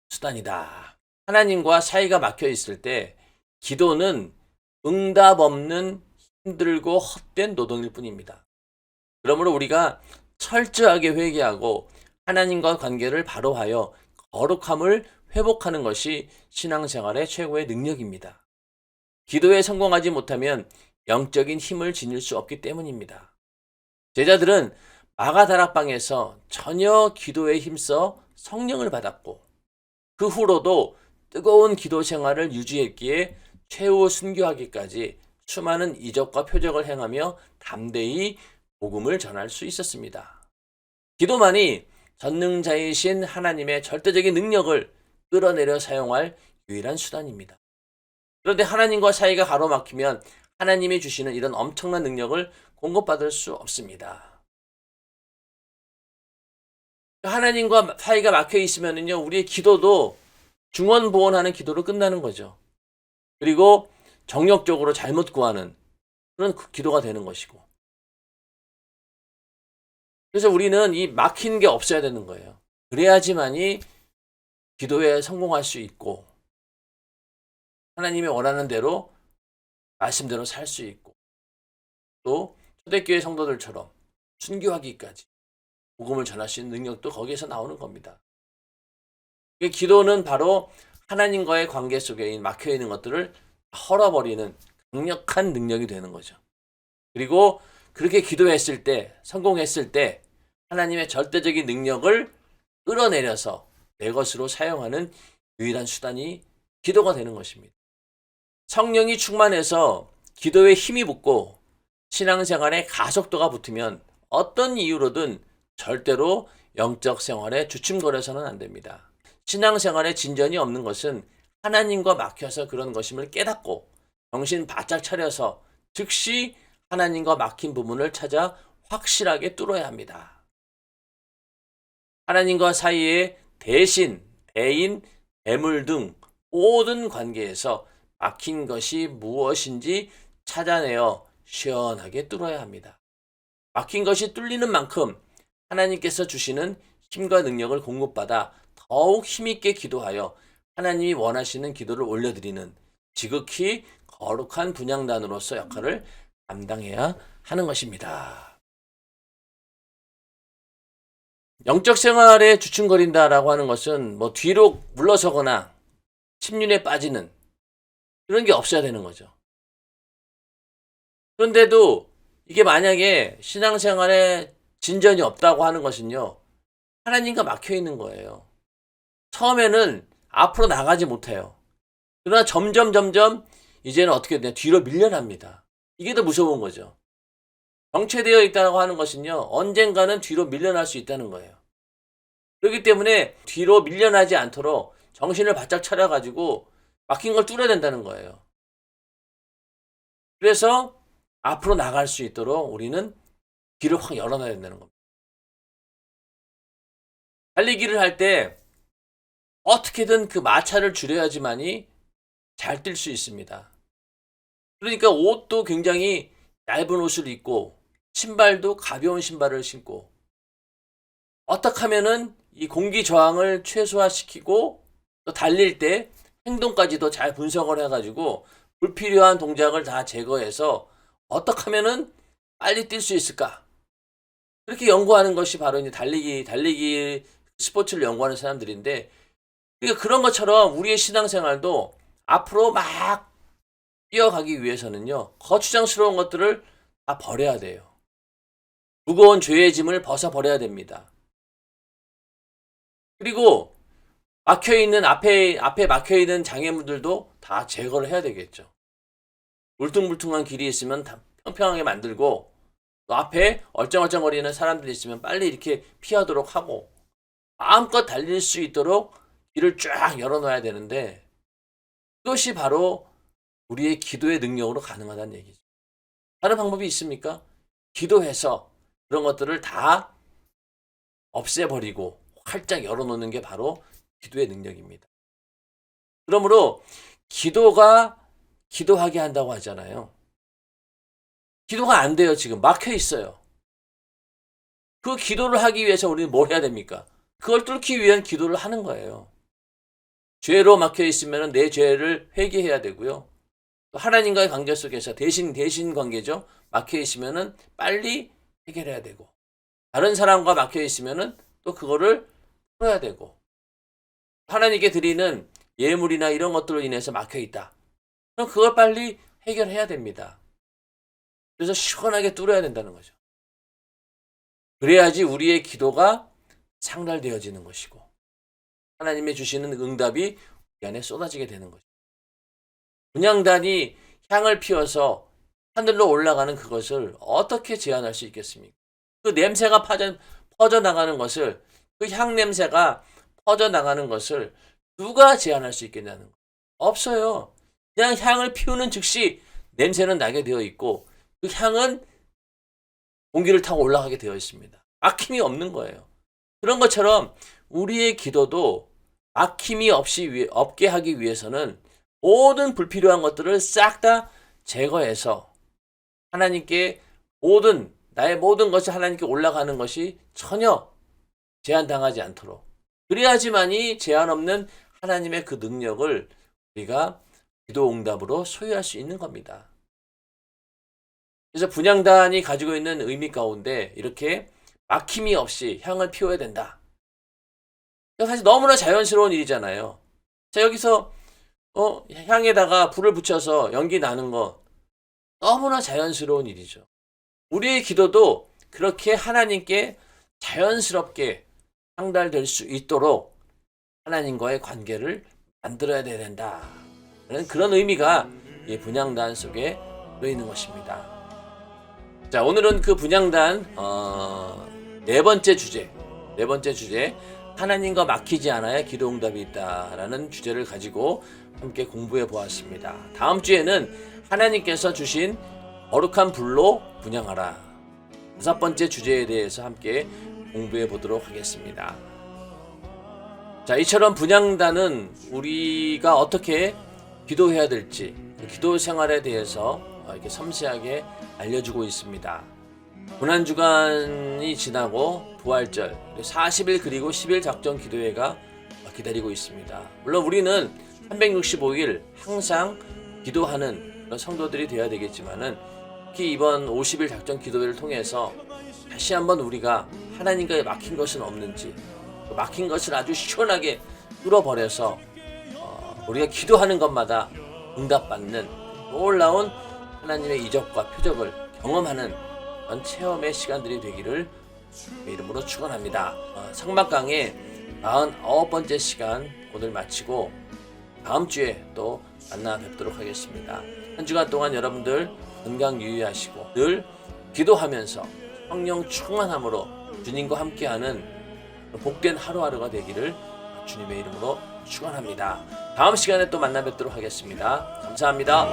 수단이다. 하나님과 사이가 막혀 있을 때 기도는 응답 없는 힘들고 헛된 노동일 뿐입니다. 그러므로 우리가 철저하게 회개하고 하나님과 관계를 바로 하여 거룩함을 회복하는 것이 신앙생활의 최고의 능력입니다. 기도에 성공하지 못하면 영적인 힘을 지닐 수 없기 때문입니다. 제자들은 마가다락방에서 전혀 기도에 힘써 성령을 받았고 그 후로도 뜨거운 기도 생활을 유지했기에 최후 순교하기까지 수많은 이적과 표적을 행하며 담대히 복음을 전할 수 있었습니다. 기도만이 전능자이신 하나님의 절대적인 능력을 끌어내려 사용할 유일한 수단입니다. 그런데 하나님과 사이가 가로막히면 하나님이 주시는 이런 엄청난 능력을 공급받을 수 없습니다. 하나님과 사이가 막혀 있으면요, 우리의 기도도 중언부언하는 기도로 끝나는 거죠. 그리고 정력적으로 잘못 구하는 그런 기도가 되는 것이고. 그래서 우리는 이 막힌 게 없어야 되는 거예요. 그래야지만이 기도에 성공할 수 있고 하나님이 원하는 대로 말씀대로 살 수 있고 또 초대교회 성도들처럼 순교하기까지 복음을 전할 수 있는 능력도 거기에서 나오는 겁니다. 기도는 바로 하나님과의 관계 속에 막혀있는 것들을 헐어버리는 강력한 능력이 되는 거죠. 그리고 그렇게 기도했을 때, 성공했을 때 하나님의 절대적인 능력을 끌어내려서 내 것으로 사용하는 유일한 수단이 기도가 되는 것입니다. 성령이 충만해서 기도에 힘이 붙고 신앙생활에 가속도가 붙으면 어떤 이유로든 절대로 영적 생활에 주춤거려서는 안 됩니다. 신앙생활에 진전이 없는 것은 하나님과 막혀서 그런 것임을 깨닫고 정신 바짝 차려서 즉시 하나님과 막힌 부분을 찾아 확실하게 뚫어야 합니다. 하나님과 사이에 대신, 대인, 대물 등 모든 관계에서 막힌 것이 무엇인지 찾아내어 시원하게 뚫어야 합니다. 막힌 것이 뚫리는 만큼 하나님께서 주시는 힘과 능력을 공급받아 더욱 힘있게 기도하여 하나님이 원하시는 기도를 올려드리는 지극히 거룩한 분향단으로서 역할을 감당해야 하는 것입니다. 영적 생활에 주춤거린다라고 하는 것은 뒤로 물러서거나 침륜에 빠지는 그런 게 없어야 되는 거죠. 그런데도 이게 만약에 신앙생활에 진전이 없다고 하는 것은요, 하나님과 막혀 있는 거예요. 처음에는 앞으로 나가지 못해요. 그러나 점점 이제는 어떻게 되냐, 뒤로 밀려납니다. 이게 더 무서운 거죠. 정체되어 있다고 하는 것은요, 언젠가는 뒤로 밀려날 수 있다는 거예요. 그렇기 때문에 뒤로 밀려나지 않도록 정신을 바짝 차려가지고 막힌 걸 뚫어야 된다는 거예요. 그래서 앞으로 나갈 수 있도록 우리는 길을 확 열어놔야 된다는 겁니다. 달리기를 할 때 어떻게든 그 마찰을 줄여야지만이 잘 뛸 수 있습니다. 그러니까 옷도 굉장히 얇은 옷을 입고 신발도 가벼운 신발을 신고 어떻게 하면은 이 공기 저항을 최소화시키고 또 달릴 때 행동까지도 잘 분석을 해가지고 불필요한 동작을 다 제거해서 어떻게 하면은 빨리 뛸 수 있을까? 그렇게 연구하는 것이 바로 이제 달리기 스포츠를 연구하는 사람들인데, 그러니까 그런 것처럼 우리의 신앙생활도 앞으로 막 뛰어가기 위해서는요, 거추장스러운 것들을 다 버려야 돼요. 무거운 죄의 짐을 벗어버려야 됩니다. 그리고 막혀있는 앞에 막혀있는 장애물들도 다 제거를 해야 되겠죠. 울퉁불퉁한 길이 있으면 다 평평하게 만들고 또 앞에 얼쩡얼쩡거리는 사람들이 있으면 빨리 이렇게 피하도록 하고 마음껏 달릴 수 있도록 길을 쫙 열어놔야 되는데, 그것이 바로 우리의 기도의 능력으로 가능하다는 얘기죠. 다른 방법이 있습니까? 기도해서 그런 것들을 다 없애버리고 활짝 열어놓는 게 바로 기도의 능력입니다. 그러므로 기도가 기도하게 한다고 하잖아요. 기도가 안 돼요. 지금 막혀 있어요. 그 기도를 하기 위해서 우리는 뭘 해야 됩니까? 그걸 뚫기 위한 기도를 하는 거예요. 죄로 막혀 있으면 내 죄를 회개해야 되고요. 또 하나님과의 관계 속에서 대신 관계죠. 막혀 있으면은 빨리 해결해야 되고, 다른 사람과 막혀 있으면은 또 그거를 풀어야 되고, 하나님께 드리는 예물이나 이런 것들로 인해서 막혀 있다. 그럼 그걸 빨리 해결해야 됩니다. 그래서 시원하게 뚫어야 된다는 거죠. 그래야지 우리의 기도가 상달되어지는 것이고, 하나님의 주시는 응답이 우리 안에 쏟아지게 되는 것이죠. 분향단이 향을 피워서 하늘로 올라가는 그것을 어떻게 제한할 수 있겠습니까? 그 냄새가 퍼져나가는 것을, 그 향 냄새가 퍼져나가는 것을 누가 제한할 수 있겠냐는 거예요. 없어요. 그냥 향을 피우는 즉시 냄새는 나게 되어 있고, 그 향은 공기를 타고 올라가게 되어 있습니다. 막힘이 없는 거예요. 그런 것처럼 우리의 기도도 막힘이 없게 하기 위해서는 모든 불필요한 것들을 싹 다 제거해서 하나님께 나의 모든 것이 하나님께 올라가는 것이 전혀 제한당하지 않도록, 그래야지만이 제한 없는 하나님의 그 능력을 우리가 기도 응답으로 소유할 수 있는 겁니다. 그래서 분향단이 가지고 있는 의미 가운데 이렇게 막힘이 없이 향을 피워야 된다. 사실 너무나 자연스러운 일이잖아요. 자, 여기서 향에다가 불을 붙여서 연기 나는 거 너무나 자연스러운 일이죠. 우리의 기도도 그렇게 하나님께 자연스럽게 상달될 수 있도록 하나님과의 관계를 만들어야 된다. 그런 의미가 이 분향단 속에 들어있는 것입니다. 자, 오늘은 그 분향단 네 번째 주제, 하나님과 막히지 않아야 기도 응답이 있다라는 주제를 가지고 함께 공부해 보았습니다. 다음 주에는 하나님께서 주신 거룩한 불로 분향하라, 다섯 번째 주제에 대해서 함께 공부해 보도록 하겠습니다. 자, 이처럼 분향단은 우리가 어떻게 기도해야 될지, 기도 생활에 대해서 이렇게 섬세하게 알려주고 있습니다. 고난주간이 지나고 부활절 40일 그리고 10일 작정 기도회가 기다리고 있습니다. 물론 우리는 365일 항상 기도하는 그런 성도들이 되어야 되겠지만은, 특히 이번 50일 작정 기도회를 통해서 다시 한번 우리가 하나님과의 막힌 것은 없는지, 막힌 것을 아주 시원하게 뚫어버려서 우리가 기도하는 것마다 응답받는 놀라운 하나님의 이적과 표적을 경험하는 그런 체험의 시간들이 되기를 주님의 이름으로 축원합니다. 상막강의 49번째 시간 오늘 마치고 다음 주에 또 만나 뵙도록 하겠습니다. 한 주간 동안 여러분들 건강 유의하시고 늘 기도하면서 성령 충만함으로 주님과 함께하는 복된 하루하루가 되기를 주님의 이름으로 축원합니다. 다음 시간에 또 만나 뵙도록 하겠습니다. 감사합니다.